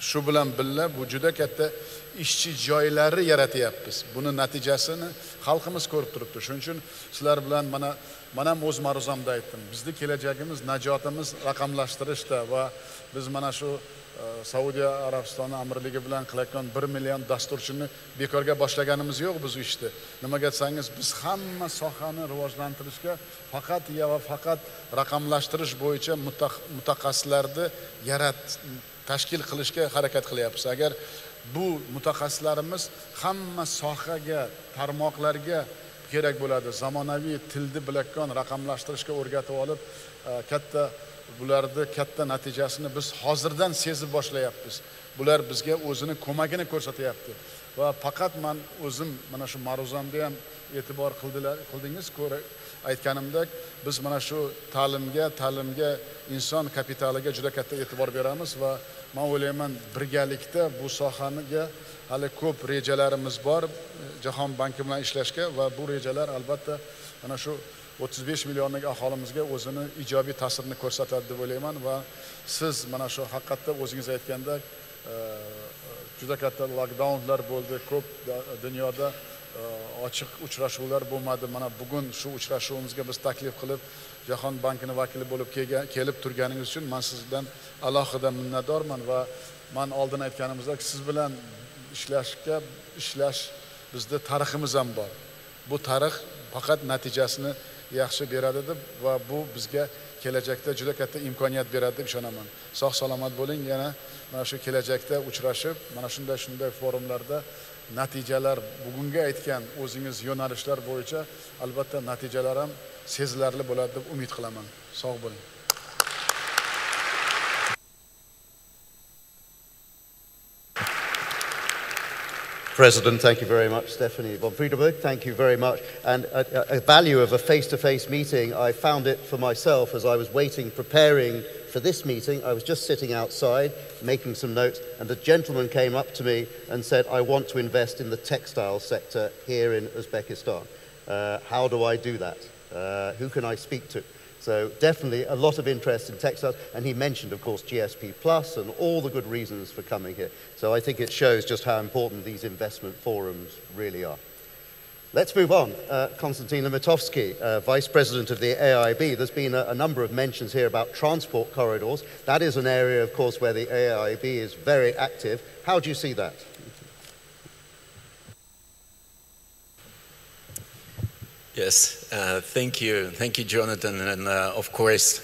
shu bilan birga bu juda katta ishchi joylari yaratyapmiz. Buni natijasini xalqimiz ko'rib turibdi. Shuning uchun sizlar bilan mana ham o'z ma'ruzamda aytdim. Bizning kelajagimiz, najotimiz raqamlashtirishda va biz mana shu Saudiya Arabistoni amirligi bilan qilayotgan 1 million dasturchini bekorga boshlaganimiz yo'q biz u ishni. Nimaga desangiz, biz hamma sohani rivojlantirishga faqat raqamlashtirish bo'yicha mutaxassislarni tashkil qilishga harakat qilyapmiz. Agar bu mutaxassislarimiz hamma sohaga, tarmoqlarga kerak bo'ladi. Zamonaviy tilni bilakon raqamlashtirishga o'rgatib olib, bularni katta natijasini biz hozirdan sezib boshlayapmiz. Bular bizga o'zini ko'magini ko'rsatyapti. Va faqat men o'zim mana shu ma'ruzamda ham e'tibor qildingiz, aytganimdek, biz mana shu ta'limga, inson kapitaliga juda katta e'tibor beramiz va men o'ylayman, birgalikda bu sohaniga hali ko'p rejalarimiz bor Jahon banki bilan ishlashga va bu rejalar albatta mana shu 35 millionlik aholimizga o'zini ijobiy ta'sirini ko'rsatadi deb o'ylayman va siz mana shu haqiqatda o'zingiz aytgandek juda katta lockdownlar bo'ldi, ko'p dunyoda ochiq uchrashuvlar bo'lmadi. Mana bugun shu uchrashuvimizga biz taklif qilib Jahon bankining vakili bo'lib kelib turganingiz uchun men sizdan alohida minnatdorman va men oldin aytganimizdek siz bilan ishlash bizda tariximiz ham bor. Bu tarix faqat natijasini yaxshi beradi deb va bu bizga kelajakda juda katta imkoniyat beradi deb ishonaman. Sog' salomat bo'ling, yana mana shu kelajakda uchrashib, mana shunday forumlarda natijalar, bugungi aytgan o'zingiz yo'nalishlar bo'yicha albatta natijalar ham sezilarli bo'ladi deb umid qilaman. Sog' bo'ling. President, thank you very much. Stephanie von Friedeberg, thank you very much. And a value of a face-to-face meeting, I found it for myself as I was preparing for this meeting. I was just sitting outside, making some notes, and a gentleman came up to me and said, I want to invest in the textile sector here in Uzbekistan. How do I do that? Who can I speak to? So definitely a lot of interest in textiles, and he mentioned, of course, GSP Plus and all the good reasons for coming here. So I think it shows just how important these investment forums really are. Let's move on. Konstantin Limitovsky, Vice President of the AIB. There's been a number of mentions here about transport corridors. That is an area, of course, where the AIB is very active. How do you see that? Yes, thank you, Jonathan, and of course,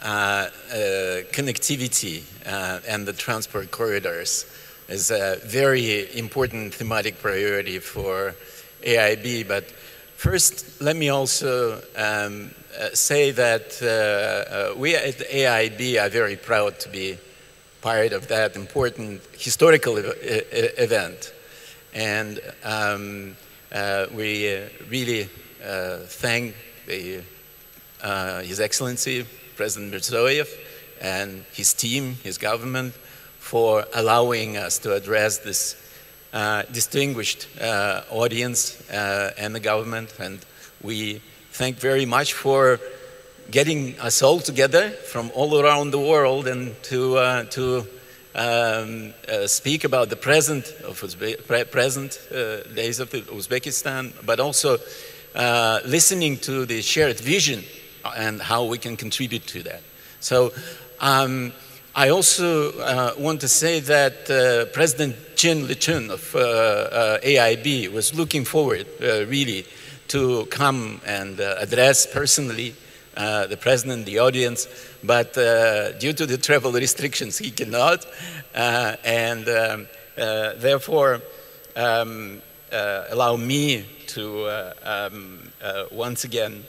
connectivity and the transport corridors is a very important thematic priority for AIB. But first, let me also say that we at AIB are very proud to be part of that important historical event, and we really thank His Excellency President Mirziyoyev and his team, his government, for allowing us to address this distinguished audience and the government. And we thank very much for getting us all together from all around the world and to speak about the present days of Uzbekistan, but also listening to the shared vision and how we can contribute to that. So I also want to say that President Chin Lichun of AIB was looking forward really to come and address personally the president, the audience, but due to the travel restrictions he cannot, and therefore allow me to once again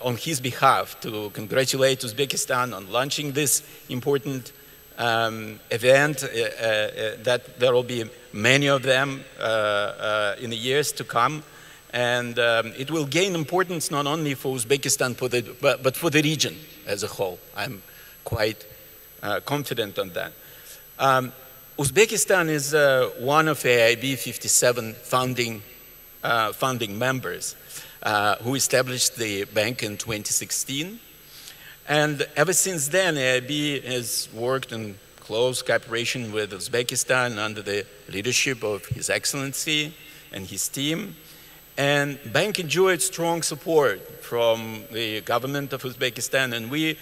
on his behalf to congratulate Uzbekistan on launching this important event, that there will be many of them in the years to come. And it will gain importance not only for Uzbekistan, but for the region as a whole. I'm quite confident on that. Uzbekistan is one of AIB 57 founding members who established the bank in 2016. And ever since then, AIB has worked in close cooperation with Uzbekistan under the leadership of His Excellency and his team. And the bank enjoyed strong support from the government of Uzbekistan, and we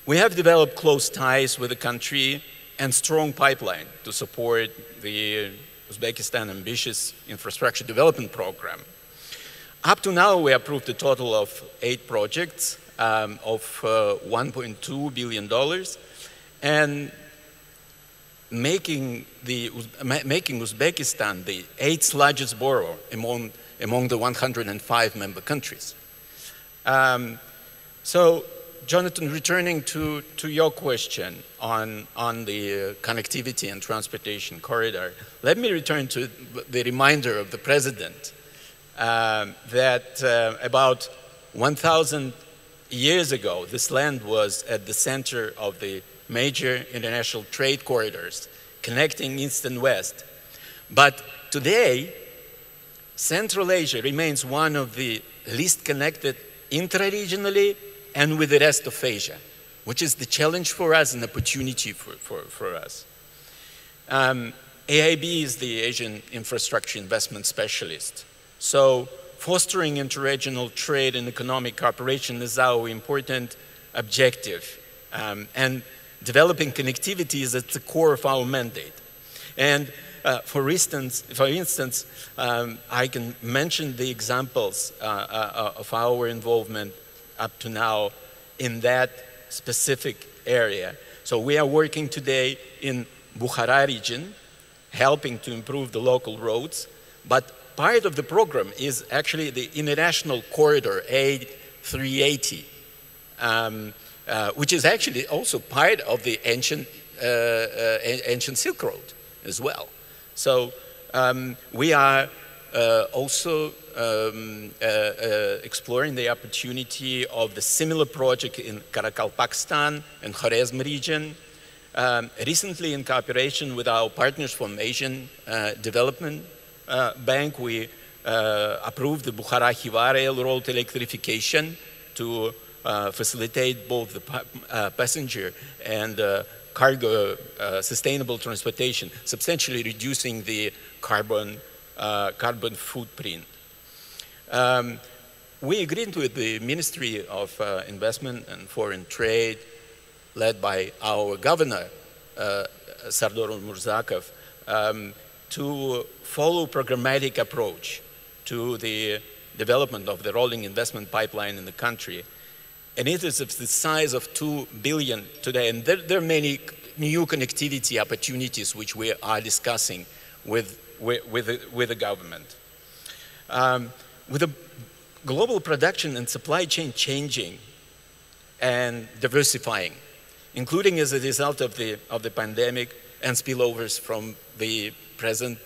have developed close ties with the country and strong pipeline to support the Uzbekistan ambitious infrastructure development program. Up to now, we approved a total of 8 projects of $1.2 billion, and making Uzbekistan the 8th largest borrower among the 105 member countries. So, Jonathan, returning to your question on the connectivity and transportation corridor, let me return to the reminder of the President that about 1,000 years ago, this land was at the center of the major international trade corridors connecting East and West. But today, Central Asia remains one of the least connected intra-regionally and with the rest of Asia, which is the challenge for us and opportunity for us. AIB is the Asian infrastructure investment specialist. So fostering interregional trade and economic cooperation is our important objective. And developing connectivity is at the core of our mandate. And for instance, I can mention the examples of our involvement up to now in that specific area. So we are working today in Bukhara region, helping to improve the local roads, but part of the program is actually the international corridor A380, which is actually also part of the ancient Silk Road as well. So we are also exploring the opportunity of the similar project in Karakalpakstan and Khwarezm region. Recently, in cooperation with our partners from Asian Development Bank, we approved the Bukhara-Khiva railroad electrification to facilitate both the passenger and cargo sustainable transportation, substantially reducing the carbon footprint. We agreed with the Ministry of Investment and Foreign Trade, led by our governor, Sardor Murzakov, to follow programmatic approach to the development of the rolling investment pipeline in the country. And it is of the size of 2 billion today. And there are many new connectivity opportunities which we are discussing with the government. With the global production and supply chain changing and diversifying, including as a result of the pandemic and spillovers from the present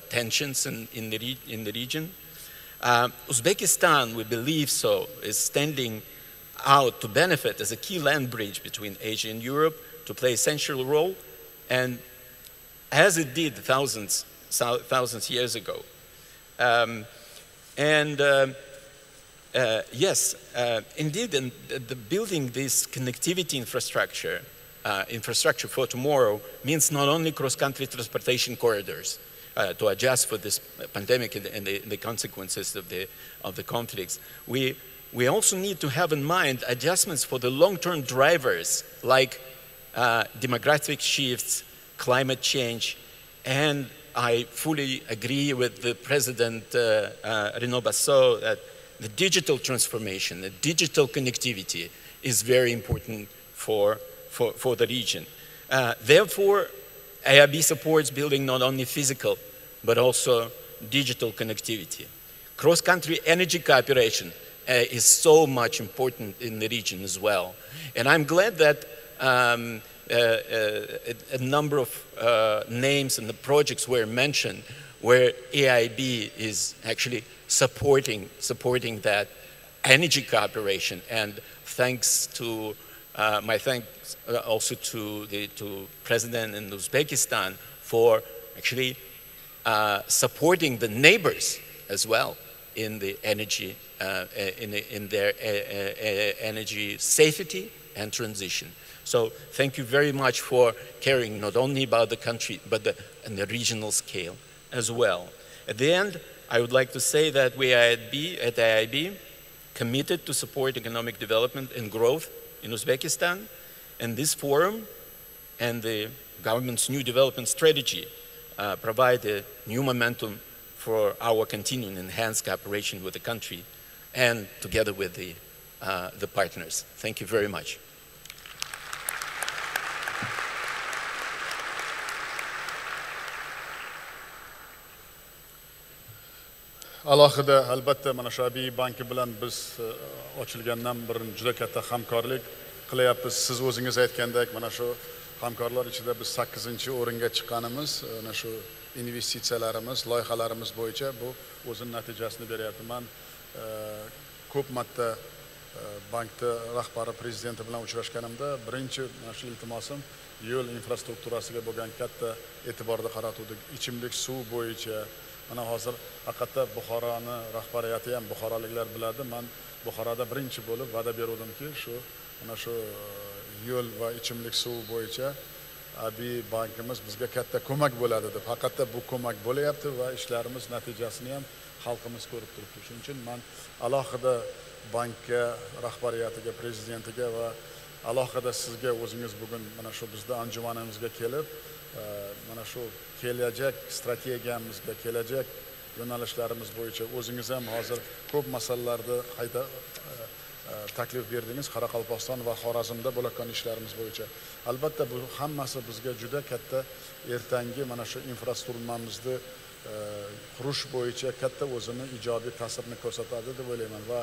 tensions in the region, Uzbekistan, we believe so, is standing out to benefit as a key land bridge between Asia and Europe, to play an essential role, and as it did thousands years ago. Yes, indeed, and building this connectivity infrastructure for tomorrow means not only cross-country transportation corridors to adjust for this pandemic and the consequences of the conflicts. We also need to have in mind adjustments for the long-term drivers like demographic shifts, climate change, and I fully agree with the President Renaud Bassot that the digital transformation, the digital connectivity is very important for the region. Therefore, AIB supports building not only physical, but also digital connectivity. Cross-country energy cooperation is so much important in the region as well. And I'm glad that a number of names and the projects were mentioned where AIB is actually supporting that energy cooperation. And thanks to, my thanks also to President in Uzbekistan for actually supporting the neighbors as well in the energy, in their energy safety and transition. So thank you very much for caring not only about the country, but in the regional scale as well. At the end, I would like to say that we are at AIB committed to support economic development and growth in Uzbekistan, and this forum and the government's new development strategy provide a new momentum for our continuing enhanced cooperation with the country and together with the partners. Thank you very much. Alohida albatta mana shu Abiy banki bilan biz ochilgandan beri juda katta hamkorlik qilyapmiz. Siz o'zingiz aytgandek, mana shu hamkorlar ichida biz 8-o'ringa chiqqanimiz, mana shu investitsiyalarimiz, loyihalarimiz bo'yicha bu o'zining natijasini beryapti. Men ko'p marta bankda rahbari prezidenti bilan uchrashganimda birinchi mana shu iltimosim yo'l infrastrukturasiga bo'lgan katta e'tiborni qaratuvdik. Ichimlik suv bo'yicha mana hozir haqiqatda Buxoroni rahbariyati ham buxoroliklar biladi. Men Buxoroda birinchi bo'lib va'da beruvdimki, mana shu yo'l va ichimlik suv bo'yicha Abiy bankimiz bizga katta ko'mak bo'ladi deb. Haqiqatda bu ko'mak bo'lyapti va ishlarimiz natijasini ham xalqimiz ko'rib turibdi. Shuning uchun men alohida bankka rahbariyatiga, prezidentiga va alohida sizga o'zingiz bugun mana shu bizda anjumanimizga kelib, mana shu kelajak strategiyamizga, kelajak yo'nalishlarimiz bo'yicha o'zingiz ham hozir ko'p masalalarda qayta taklif berdingiz. Qoraqalpog'iston va Xorazmda bo'layotgan ishlarimiz bo'yicha. Albatta bu hammasi bizga juda katta ertangi mana shu infrastrukturamizni qurish bo'yicha katta o'zini ijobiy ta'sirini ko'rsatadi deb o'ylayman. Va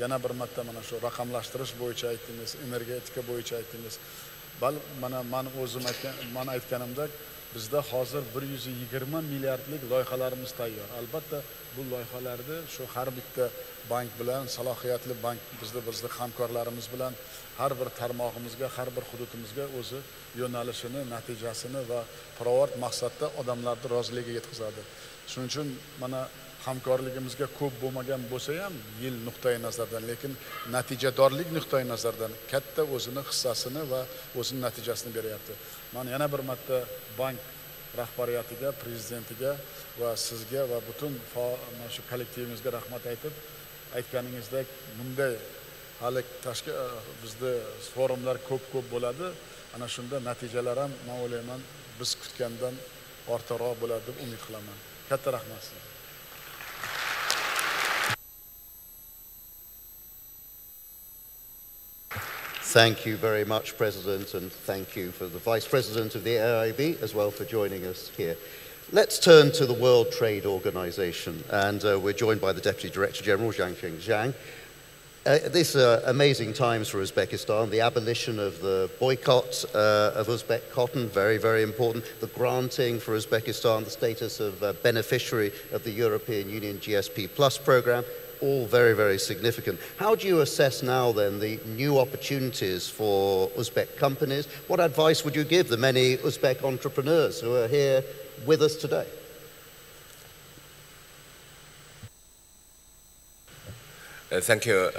yana bir marta mana shu raqamlashtirish bo'yicha aytdingiz, energetika bo'yicha aytdingiz. Mana men o'zim aytganimdek, bizda hozir 120 milliardlik loyihalarimiz tayyor. Albatta bu loyihalarni shu har bitta bank bilan, salohiyatli bank bizda hamkorlarimiz bilan har bir tarmog'imizga, har bir hududimizga o'zi yo'nalishini, natijasini va pirovard maqsadda odamlarning roziligiga yetkazadi. Shuning uchun mana hamkorligimizga ko'p bo'lmagan bo'lsa ham yil nuqtai nazardan, lekin natijadorlik nuqtai nazardan katta o'zini hissasini va o'zining natijasini beryapti. Men yana bir marta bank rahbariyatiga, prezidentiga va sizga va butun shu kollektivimizga rahmat aytib, aytganingizdek bunday hali bizda forumlar ko'p bo'ladi. Ana shunda natijalar ham men o'ylayman biz kutgandan ortiqroq bo'ladi deb umid qilaman. Katta rahmat sizga. Thank you very much, President, and thank you for the Vice President of the AIB as well for joining us here. Let's turn to the World Trade Organization, and we're joined by the Deputy Director General, Zhang Zhang. These are amazing times for Uzbekistan. The abolition of the boycott of Uzbek cotton, very, very important. The granting for Uzbekistan the status of beneficiary of the European Union GSP Plus program, all very, very significant. How do you assess now then the new opportunities for Uzbek companies? What advice would you give the many Uzbek entrepreneurs who are here with us today? Thank you,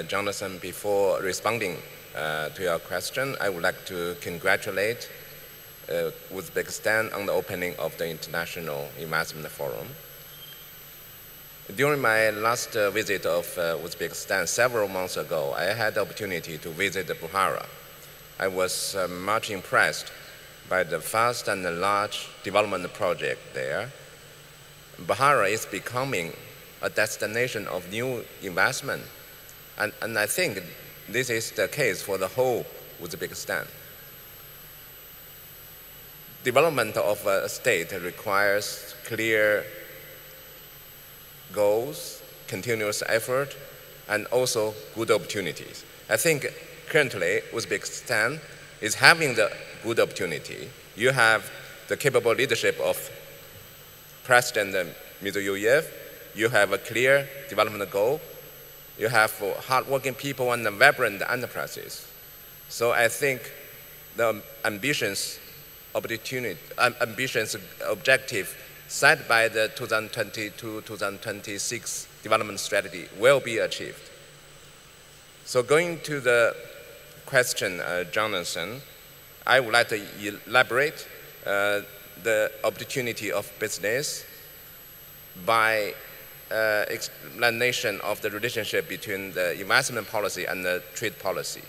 Jonathan. Before responding to your question, I would like to congratulate Uzbekistan on the opening of the International Investment Forum. During my last visit of Uzbekistan several months ago, I had the opportunity to visit Bukhara. I was much impressed by the vast and large development project there. Bukhara is becoming a destination of new investment. And I think this is the case for the whole Uzbekistan. Development of a state requires clear goals, continuous effort, and also good opportunities. I think currently Uzbekistan is having the good opportunity. You have the capable leadership of President Mirziyoyev. You have a clear development goal. You have hardworking people and vibrant enterprises. So I think the ambitious objective set by the 2020-2026 development strategy will be achieved. So going to the question, Jonathan, I would like to elaborate the opportunity of business by explanation of the relationship between the investment policy and the trade policy.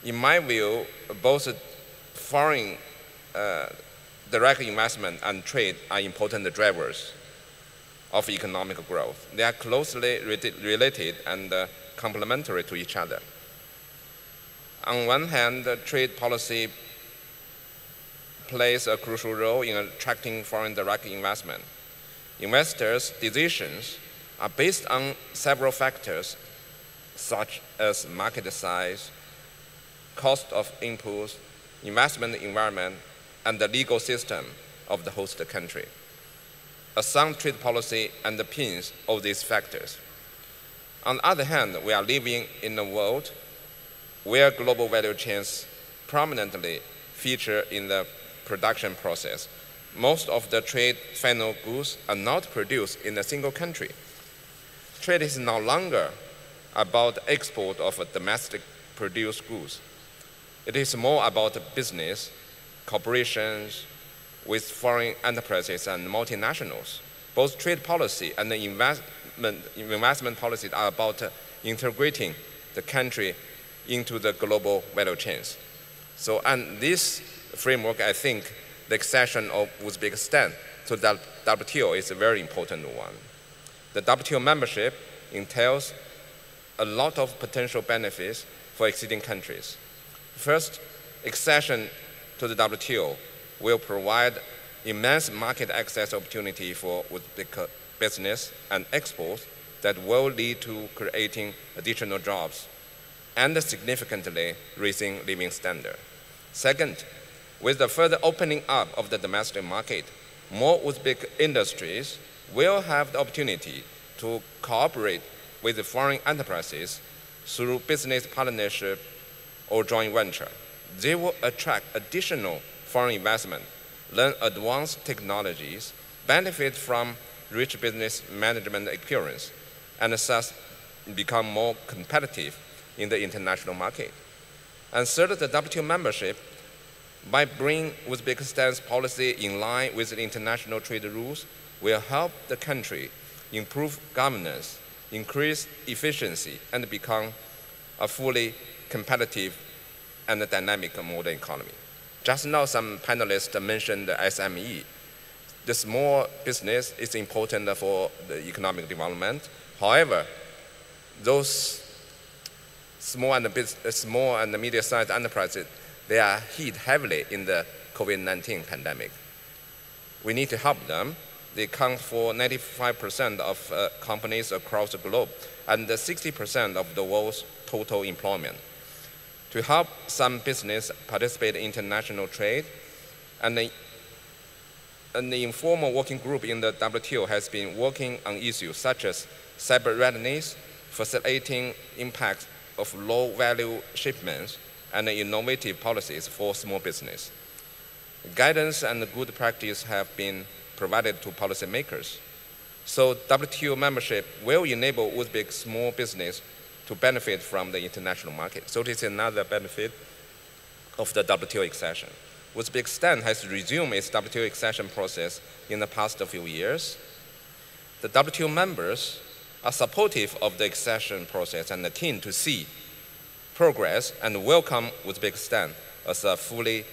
In my view, both foreign direct investment and trade are important drivers of economic growth. They are closely related and complementary to each other. On one hand, the trade policy plays a crucial role in attracting foreign direct investment. Investors' decisions are based on several factors, such as market size, cost of inputs, investment environment, and the legal system of the host country. A sound trade policy underpins all these factors. On the other hand, we are living in a world where global value chains prominently feature in the production process. Most of the trade final goods are not produced in a single country. Trade is no longer about export of domestic produced goods. It is more about business, corporations with foreign enterprises and multinationals. Both trade policy and the investment policy are about integrating the country into the global value chains. So, and this framework, I think, the accession of Uzbekistan to the WTO is a very important one. The WTO membership entails a lot of potential benefits for existing countries. First, accession to the WTO will provide immense market access opportunity for Uzbek business and exports that will lead to creating additional jobs and significantly raising living standard. Second, with the further opening up of the domestic market, more Uzbek industries will have the opportunity to cooperate with the foreign enterprises through business partnership or joint venture. They will attract additional foreign investment, learn advanced technologies, benefit from rich business management experience and thus become more competitive in the international market. And third, the WTO membership, by bringing Uzbekistan's policy in line with the international trade rules, will help the country improve governance, increase efficiency, and become a fully competitive and dynamic modern economy. Just now, some panelists mentioned the SME. The small business is important for the economic development. However, those small and medium-sized enterprises, they are hit heavily in the COVID-19 pandemic. We need to help them. They account for 95% of companies across the globe and 60% of the world's total employment. To help some business participate in international trade, and the informal working group in the WTO has been working on issues such as cyber readiness, facilitating impact of low-value shipments, and innovative policies for small business. Guidance and good practice have been provided to policymakers. So WTO membership will enable Uzbek small business to benefit from the international market. So this is another benefit of the WTO accession. Uzbekistan has resumed its WTO accession process in the past few years. The WTO members are supportive of the accession process and are keen to see progress and welcome Uzbekistan as a fully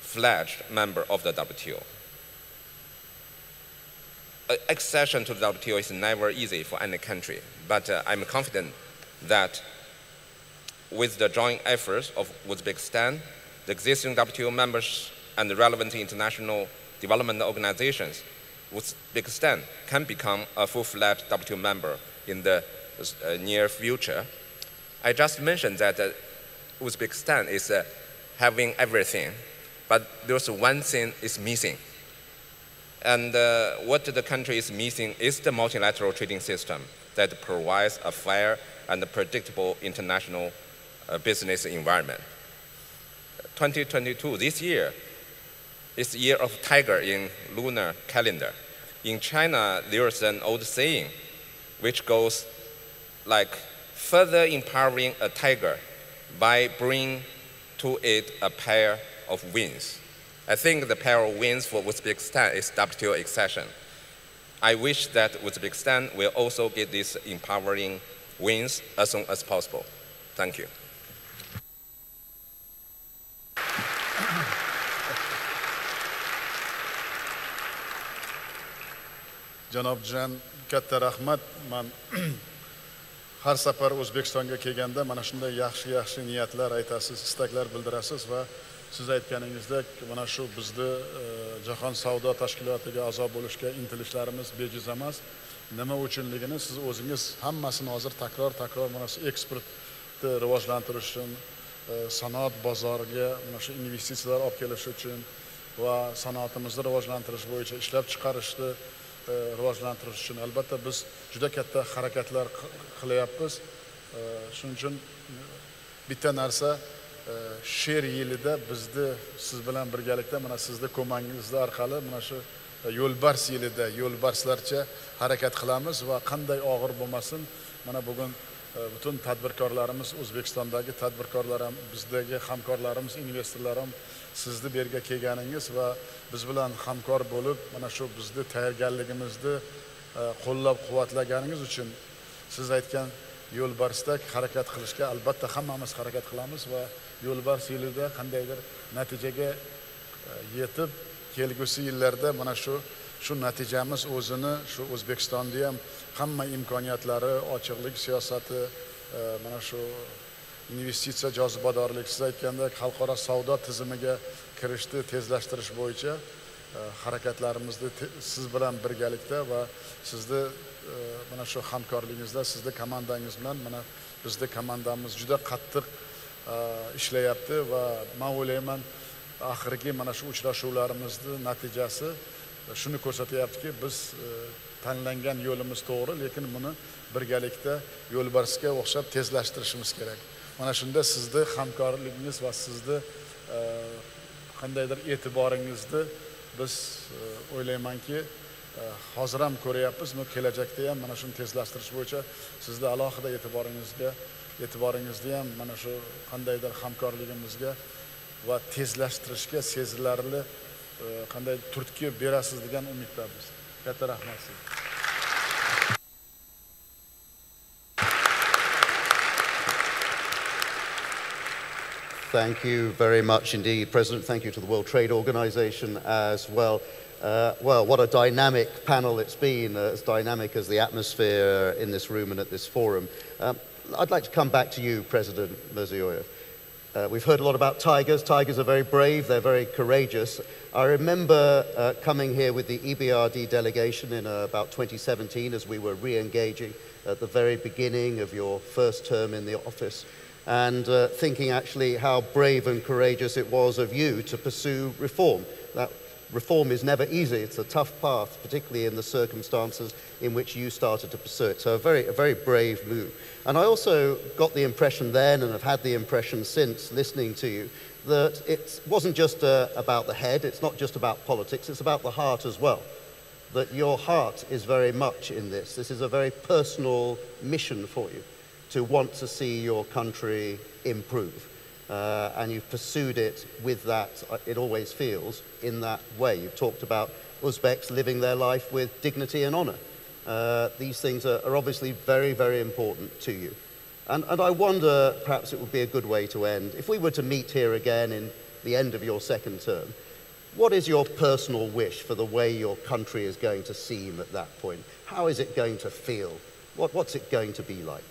fledged member of the WTO. Accession to the WTO is never easy for any country, but I'm confident that with the joint efforts of Uzbekistan, the existing WTO members, and the relevant international development organizations, Uzbekistan can become a full-fledged WTO member in the near future. I just mentioned that Uzbekistan is having everything, but there's one thing is missing. And what the country is missing is the multilateral trading system that provides a fair and predictable international business environment. 2022, this year, is the year of tiger in lunar calendar. In China, there's an old saying which goes like, further empowering a tiger by bringing to it a pair of wings. I think the pair of wings for Uzbekistan is WTO accession. I wish that Uzbekistan will also get these empowering wins as soon as possible. Thank you. Janob Jan, katta rahmat. Man har safar O'zbekistonga kelganda mana shunday yaxshi niyatlar aytasiz, istaklar bildirasiz va siz aytganingizdek mana shu bizni jahon savdo tashkilotiga a'zo bo'lishga intilishlarimiz bejiz emas. Nima uchunligini siz o'zingiz hammasini hozir takror mana shu eksportni rivojlantirish uchun, sanoat bozoriga mana shu investitsiyalar olib kelish uchun va sanoatimizni rivojlantirish bo'yicha ishlab chiqarishni rivojlantirish uchun albatta biz juda katta harakatlar qilyapmiz. Shuning uchun bitta narsa she'r yilida bizni siz bilan birgalikda mana sizni ko'magingizda orqali mana shu yo'lbars yilida yo'lbarslarcha harakat qilamiz va qanday og'ir bo'lmasin, mana bugun butun tadbirkorlarimiz, O'zbekistondagi tadbirkorlar ham, bizdagi hamkorlarimiz, investorlar ham sizni bu yerga kelganingiz va biz bilan hamkor bo'lib, mana shu bizni tayyorgarligimizni qo'llab-quvvatlaganingiz uchun siz aytgan yo'lbarsdek harakat qilishga albatta hammamiz harakat qilamiz va yo'lbars yilida qandaydir natijaga yetib kelgusi yillarda mana shu natijamiz o'zini shu O'zbekistonda ham hamma imkoniyatlari, ochiqlik siyosati, mana shu investitsiya jozibadorlik, siz aytgandek xalqaro savdo tizimiga kirishni tezlashtirish bo'yicha harakatlarimizni siz bilan birgalikda va sizni mana shu hamkorligingizda, sizni komandangiz bilan mana bizni komandamiz juda qattiq ishlayapti va men o'ylayman oxirgi mana shu uchrashuvlarimizni natijasi shuni ko'rsatyaptiki, biz tanlangan yo'limiz to'g'ri, lekin buni birgalikda yo'lbarsga o'xshab tezlashtirishimiz kerak. Mana shunda sizni hamkorligingiz va sizni qandaydir e'tiboringizni biz o'ylaymanki hozir ham ko'ryapmiz, kelajakda ham mana shuni tezlashtirish bo'yicha sizning alohida e'tiboringizni ham mana shu qandaydir hamkorligimizga va tezlashtirishga sezilarli qanday turtki berasiz degan umiddamiz. Katta rahmat sizga. Thank you very much indeed, President. Thank you to the World Trade Organization as well. Well, what a dynamic panel it's been, as dynamic as the atmosphere in this room and at this forum. I'd like to come back to you, President Mirziyoyev. We've heard a lot about tigers. Tigers are very brave, they're very courageous. I remember coming here with the EBRD delegation in about 2017 as we were re-engaging at the very beginning of your first term in the office, and thinking actually how brave and courageous it was of you to pursue reform. That reform is never easy, it's a tough path, particularly in the circumstances in which you started to pursue it. So a very brave move. And I also got the impression then, and have had the impression since listening to you, that it wasn't just about the head, it's not just about politics, it's about the heart as well. That your heart is very much in this. This is a very personal mission for you, to want to see your country improve. And you've pursued it with that, it always feels, in that way. You've talked about Uzbeks living their life with dignity and honor. These things are obviously very important to you. And I wonder, perhaps it would be a good way to end, if we were to meet here again in the end of your second term, what is your personal wish for the way your country is going to seem at that point? How is it going to feel? What's it going to be like?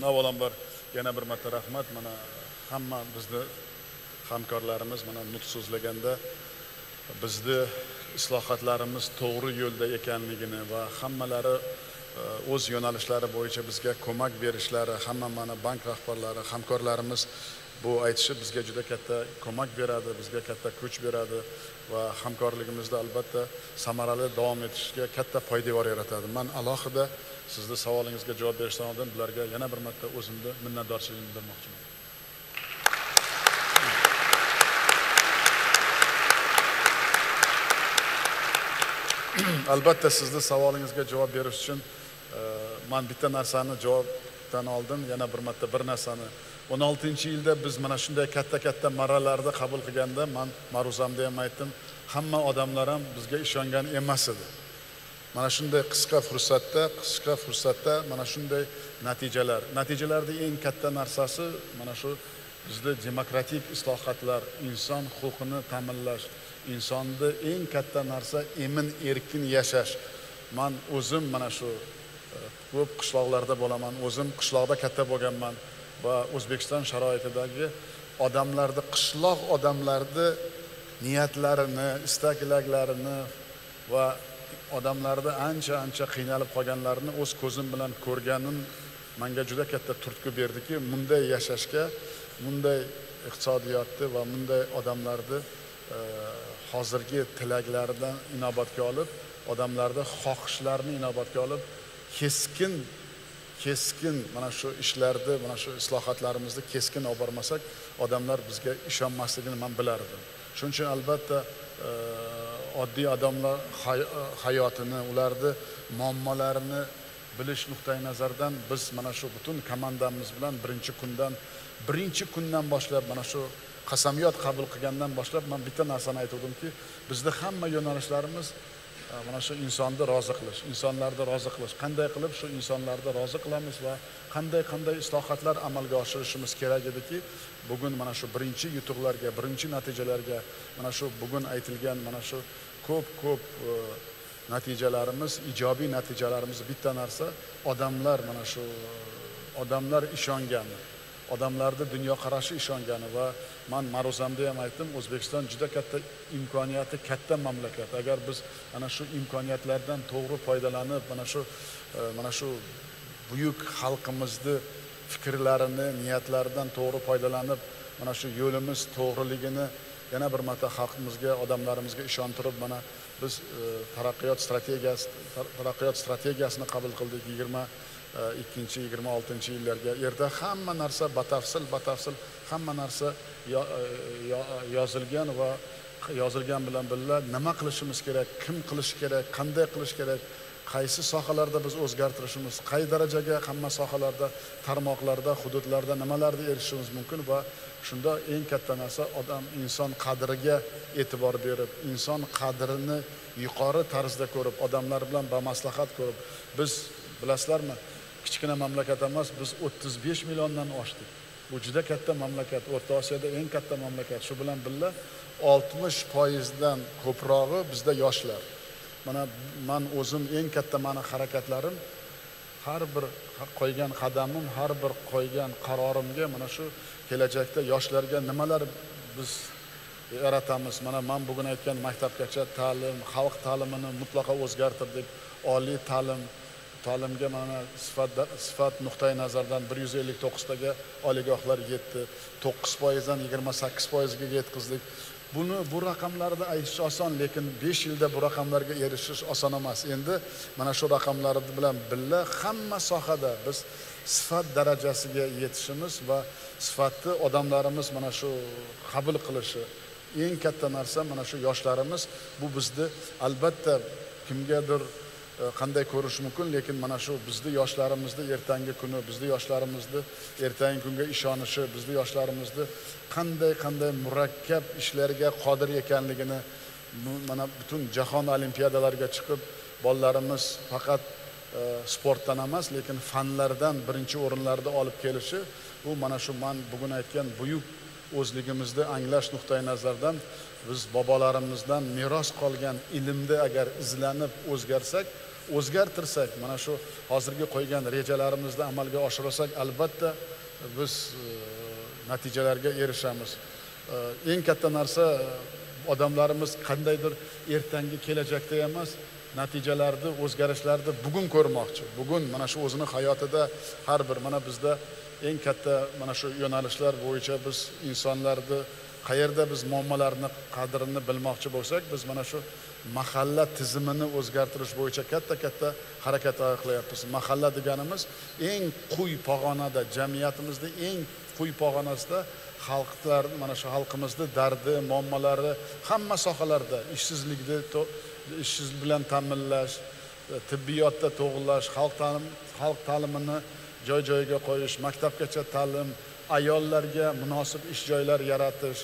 Avvalambor yana bir marta rahmat. Mana hamma bizni hamkorlarimiz mana nutq so'zlaganda bizni islohotlarimiz to'g'ri yo'lda ekanligini va hammalari o'z yo'nalishlari bo'yicha bizga ko'mak berishlari, hamma mana bank rahbarlari, hamkorlarimiz bu aytishi bizga juda katta ko'mak beradi, bizga katta kuch beradi va hamkorligimizda albatta samarali davom etishga katta foydavor yaratadi. Men alohida sizning savolingizga javob berishdan oldin bularga yana bir marta o'zimni minnatdorchiligimni bildirmoqchiman. Albatta sizning savolingizga javob berish uchun men bitta narsani javobdan oldin yana bir marta bir narsani 16-yilda biz mana shunday katta marralarda qabul qilganda men ma'ruzamda ham aytdim, hamma odamlar ham bizga ishongan emas edi. Mana shunday qisqa fursatda mana shunday natijalarning eng katta narsasi mana shu bizning demokratik islohotlar, inson huquqini ta'minlash, insonni eng katta narsa emin erkin yashash. Men o'zim mana shu ko'p qishloqlarda bo'laman, o'zim qishloqda katta bo'lganman va O'zbekiston sharoitidagi odamlarni, qishloq odamlarni niyatlarini, istaklarini va odamlarda ancha qiynalib qolganlarini o'z ko'zim bilan ko'rganim menga juda katta turtki berdiki, bunday yashashga, bunday iqtisodiyotni va bunday odamlarni hozirgi tilaklaridan inobatga olib, odamlarning xohishlarini inobatga olib, keskin mana shu ishlarni, mana shu islohotlarimizni keskin olib bormasak, odamlar bizga ishonmasligini men bilardim. Shuning uchun albatta oddiy odamlar hayotini, ularni muammolarini bilish nuqtai nazaridan biz mana shu butun komandamiz bilan birinchi kundan boshlab mana shu qasamyod qabul qilgandan boshlab men bitta narsani aytuvdimki, bizda hamma yo'nalishlarimiz mana shu insonni rozi qilish, insonlarni rozi qilish. Qanday qilib shu insonlarni rozi qilamiz va qanday islohotlar amalga oshirishimiz kerak ediki, bugun mana shu birinchi yutuqlarga, birinchi natijalarga, mana shu bugun aytilgan mana shu ko'p natijalarimiz, ijobiy natijalarimiz bitta narsa, odamlar ishongani, odamlarning dunyoqarashi ishongani va men ma'ruzamda ham aytdim, O'zbekiston juda katta imkoniyati, katta mamlakat. Agar biz ana shu imkoniyatlardan to'g'ri foydalanib, mana shu buyuk xalqimizning fikrlarini, niyatlaridan to'g'ri foydalanib, mana shu yo'limiz to'g'riligini yana bir marta xalqimizga, odamlarimizga ishontirib, mana biz taraqqiyot strategiyasini qabul qildik. 2026-yillarga yerda hamma narsa batafsil hamma narsa yozilgan va yozilgan bilan birga nima qilishimiz kerak, kim qilish kerak, qanday qilish kerak, qaysi sohalarda biz o'zgartirishimiz, qay darajaga hamma sohalarda, tarmoqlarda, hududlarda nimalarga erishishimiz mumkin va shunda eng katta narsa odam inson qadriga e'tibor berib, inson qadrini yuqori tarzda ko'rib, odamlar bilan bamaslahat ko'rib, biz bilasizlarmi, kichkina mamlakat emas, biz 35 milliondan oshdik. Bu juda katta mamlakat, O'rta Osiyoda eng katta mamlakat. Shu bilan birga 60% ko'prog'i bizda yoshlar. Mana men o'zim eng katta meni harakatlarim, har bir qo'ygan qadamim, har bir qo'ygan qarorimga mana shu kelajakda yoshlarga nimalar biz yaratamiz. Mana men bugun aytgan maktabgacha ta'lim, xalq ta'limini mutlaqo o'zgartirdik. Oliy ta'limga mana sifat nuqtai nazardan 159 taga oliygohlar yetdi. 9% dan 28% ga yetkazdik. Bu raqamlarda aytish oson, lekin 5 yilda bu raqamlarga erishish oson emas. Endi mana shu raqamlar bilan birga hamma sohada biz sifat darajasiga yetishimiz va sifatni odamlarimiz mana shu qabul qilishi eng katta narsa. Mana shu yoshlarimiz bu bizni albatta kimgadir qanday ko'rish mumkin, lekin mana shu bizni yoshlarimizni ertangi kuni, bizni yoshlarimizni ertangi kunga ishonishi, bizni yoshlarimizni qanday murakkab ishlarga qodir ekanligini mana butun jahon olimpiadalariga chiqib bolalarimiz faqat sportdan emas, lekin fanlardan birinchi o'rinlarda olib kelishi, bu mana shu men bugun aytgan buyuk o'zligimizni anglash nuqtai nazardan biz bobolarimizdan meros qolgan ilmni agar izlanib o'zgartirsak, mana shu hozirgi qo'ygan rejalarimizni amalga oshirsak, albatta biz natijalarga erishamiz. Eng katta narsa odamlarimiz qandaydir ertangi kelajakda emas, natijalarni, o'zgarishlarni bugun ko'rmoqchi. Bugun mana shu o'zining hayotida har bir mana bizda eng katta mana shu yo'nalishlar bo'yicha biz insonlarni qayerda biz muammolarni qadrini bilmoqchi bo'lsak, biz mana shu mahalla tizimini o'zgartirish bo'yicha katta harakatlar qilyapmiz. Mahalla deganimiz eng quyi pog'onada, jamiyatimizning eng quyi pog'onasida xalqlar, mana shu xalqimizning dardi, muammolari hamma sohalarda, ishsizlik bilan ta'minlash, tibbiyotda to'g'rilash, xalq ta'limini joy-joyiga qo'yish, maktabgacha ta'lim, ayollarga munosib ish joylar yaratish,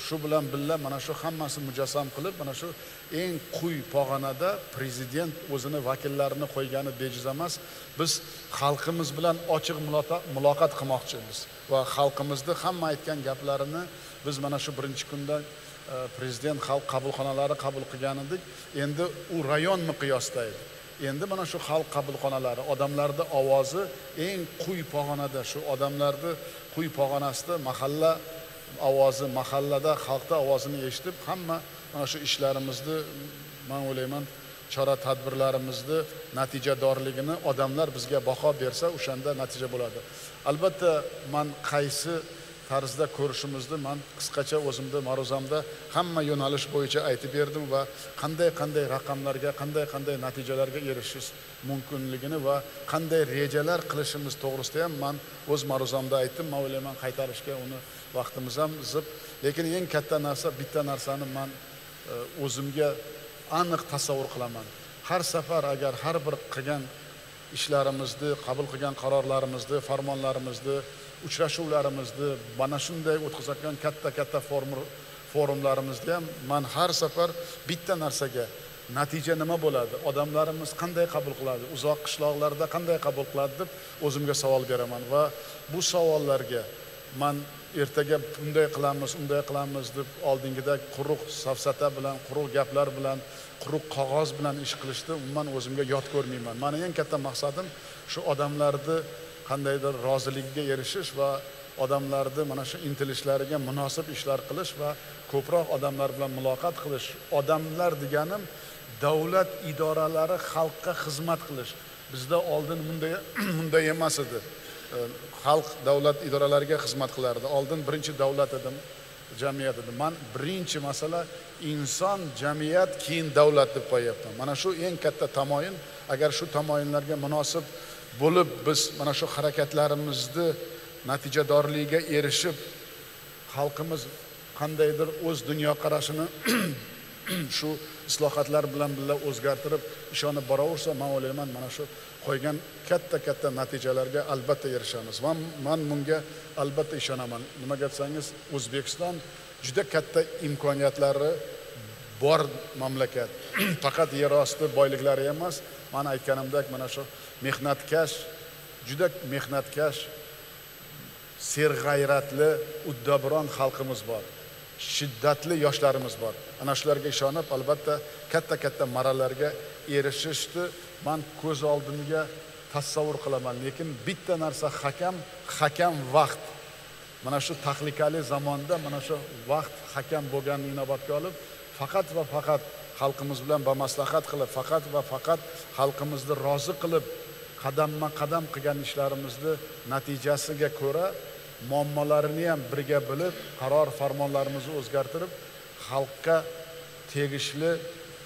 shu bilan birga mana shu hammasi mujassam qilib, mana shu eng quyi pog'onada prezident o'zini vakillarini qo'ygani bejiz emas. Biz xalqimiz bilan ochiq muloqot qilmoqchimiz va xalqimizning hamma aytgan gaplarini biz mana shu birinchi kunda prezident xalq qabulxonalari qabul qilgan edik. Endi u rayon miqyosida edi. Endi mana shu xalq qabulxonalari, odamlarning ovozi eng quyi pog'onada, shu odamlarning quyi pog'onasida mahalla ovozi, mahallada xalqning ovozini eshitib, hamma mana shu ishlarimizni, men o'ylayman, chora tadbirlarimizni natijadorligini odamlar bizga baho bersa, o'shanda natija bo'ladi. Albatta, men qaysi tarzda ko'rishimizni men qisqacha o'zimda ma'ruzamda hamma yo'nalish bo'yicha aytib berdim va qanday raqamlarga, qanday natijalarga erishish mumkinligini va qanday rejalar qilishimiz to'g'risida ham men o'z ma'ruzamda aytdim. Men o'ylayman, qaytarishga uni vaqtimiz ham zib, lekin eng katta narsa, bitta narsani men o'zimga aniq tasavvur qilaman. Har safar agar har bir qilgan ishlarimizni, qabul qilgan qarorlarimizni, farmonlarimizni, uchrashuvlarimizni, mana shunday o'tkazayotgan katta forumlarimizda ham men har safar bitta narsaga, natija nima bo'ladi, odamlarimiz qanday qabul qiladi, uzoq qishloqlarda qanday qabul qiladi deb o'zimga savol beraman va bu savollarga men ertaga bunday qilamiz deb oldingida quruq safsata bilan, quruq gaplar bilan, quruq qog'oz bilan ish qilishni umuman o'zimga yod ko'rmayman. Meni eng katta maqsadim shu odamlarni qandaydir roziligiga erishish va odamlarni mana shu intilishlariga munosib ishlar qilish va ko'proq odamlar bilan muloqot qilish. Odamlar deganim davlat idoralari xalqqa xizmat qilish. Bizda oldin bunday emas edi. Xalq davlat idoralariga xizmat qilardi. Oldin birinchi davlat edim, jamiyat edim. Men birinchi masala inson, jamiyat, keyin davlat deb qo'yapman. Mana shu eng katta tamoyin. Agar shu tamoyinlarga munosib bo'lib biz mana shu harakatlarimizni natijadorligiga erishib xalqimiz qandaydir o'z dunyoqarashini shu islohotlar bilan birga o'zgartirib ishonib boraversa, men o'ylayman mana shu qo'ygan katta natijalarga albatta erishamiz. Men bunga albatta ishonaman. Nimaga desangiz, O'zbekiston juda katta imkoniyatlari bor mamlakat. Faqat yer osti boyliklari emas, men aytganimdek mana shu mehnatkash, juda mehnatkash, serg'ayratli, uddaburon xalqimiz bor. Shiddatli yoshlarimiz bor. Ana shularga ishonib, albatta katta marralarga erishishni men ko'z oldimga tasavvur qilaman. Lekin bitta narsa hakam vaqt. Mana shu tahlikali zamonda mana shu vaqt hakam bo'lganini inobatga olib, faqat va faqat xalqimiz bilan bamaslahat qilib, faqat va faqat xalqimizni rozi qilib, qadamma-qadam qilgan ishlarimizni natijasiga ko'ra muammolarini ham birga bilib, qaror farmonlarimizni o'zgartirib, xalqqa tegishli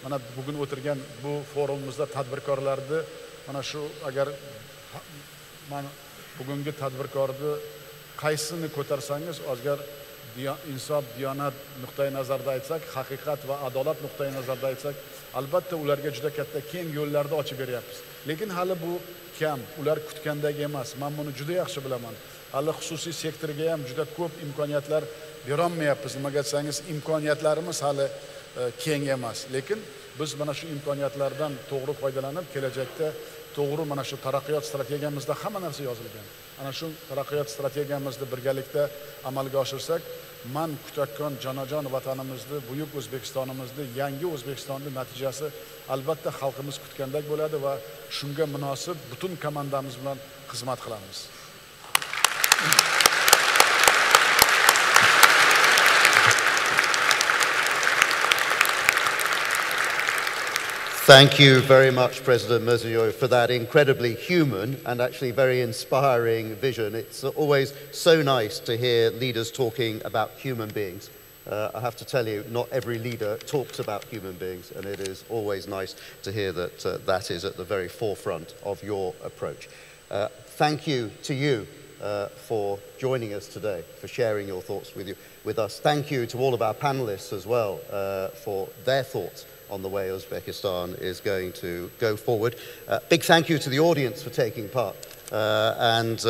mana bugun o'tirgan bu forumimizda tadbirkorlarni mana shu agar men bugungi tadbirkorni qaysini ko'tarsangiz, agar insof, diyonat nuqtai nazarda aytsak, haqiqat va adolat nuqtai nazarda aytsak, albatta ularga juda katta keng yo'llarni ochib beryapmiz. Lekin hali bu kam, ular kutgandek emas. Men buni juda yaxshi bilaman. Hali xususiy sektorga ham juda ko'p imkoniyatlar berolmayapmiz. Nimaga desangiz, imkoniyatlarimiz hali keng emas. Lekin biz mana shu imkoniyatlardan to'g'ri foydalanib, kelajakda to'g'ri mana shu taraqqiyot strategiyamizda hamma narsa yozilgan. Ana shu taraqqiyot strategiyamizni birgalikda amalga oshirsak, men kutayotgan jonajon vatanimizni, buyuk O'zbekistonimizni, yangi O'zbekistonni natijasi albatta xalqimiz kutgandek bo'ladi va shunga munosib butun komandamiz bilan xizmat qilamiz. Thank you very much, President Mirziyoyev, for that incredibly human and actually very inspiring vision. It's always so nice to hear leaders talking about human beings. I have to tell you, not every leader talks about human beings, and it is always nice to hear that that is at the very forefront of your approach. Thank you to you for joining us today, for sharing your thoughts with us. Thank you to all of our panelists as well for their thoughts on the way Uzbekistan is going to go forward. Big thank you to the audience for taking part. And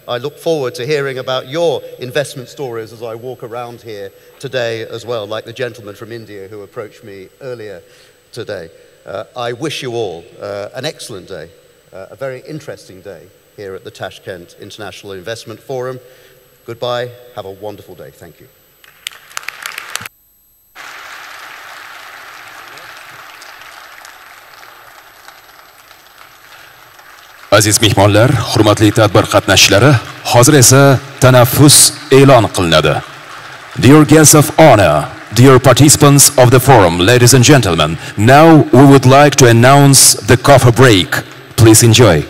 I look forward to hearing about your investment stories as I walk around here today as well, like the gentleman from India who approached me earlier today. I wish you all an excellent day, a very interesting day here at the Tashkent International Investment Forum. Goodbye, have a wonderful day. Thank you. Aziz mehmonlar, hurmatli tadbir qatnashchilari, hozir esa tanaffus e'lon qilinadi. Dear guests of honor, dear participants of the forum, ladies and gentlemen, now we would like to announce the coffee break. Please enjoy.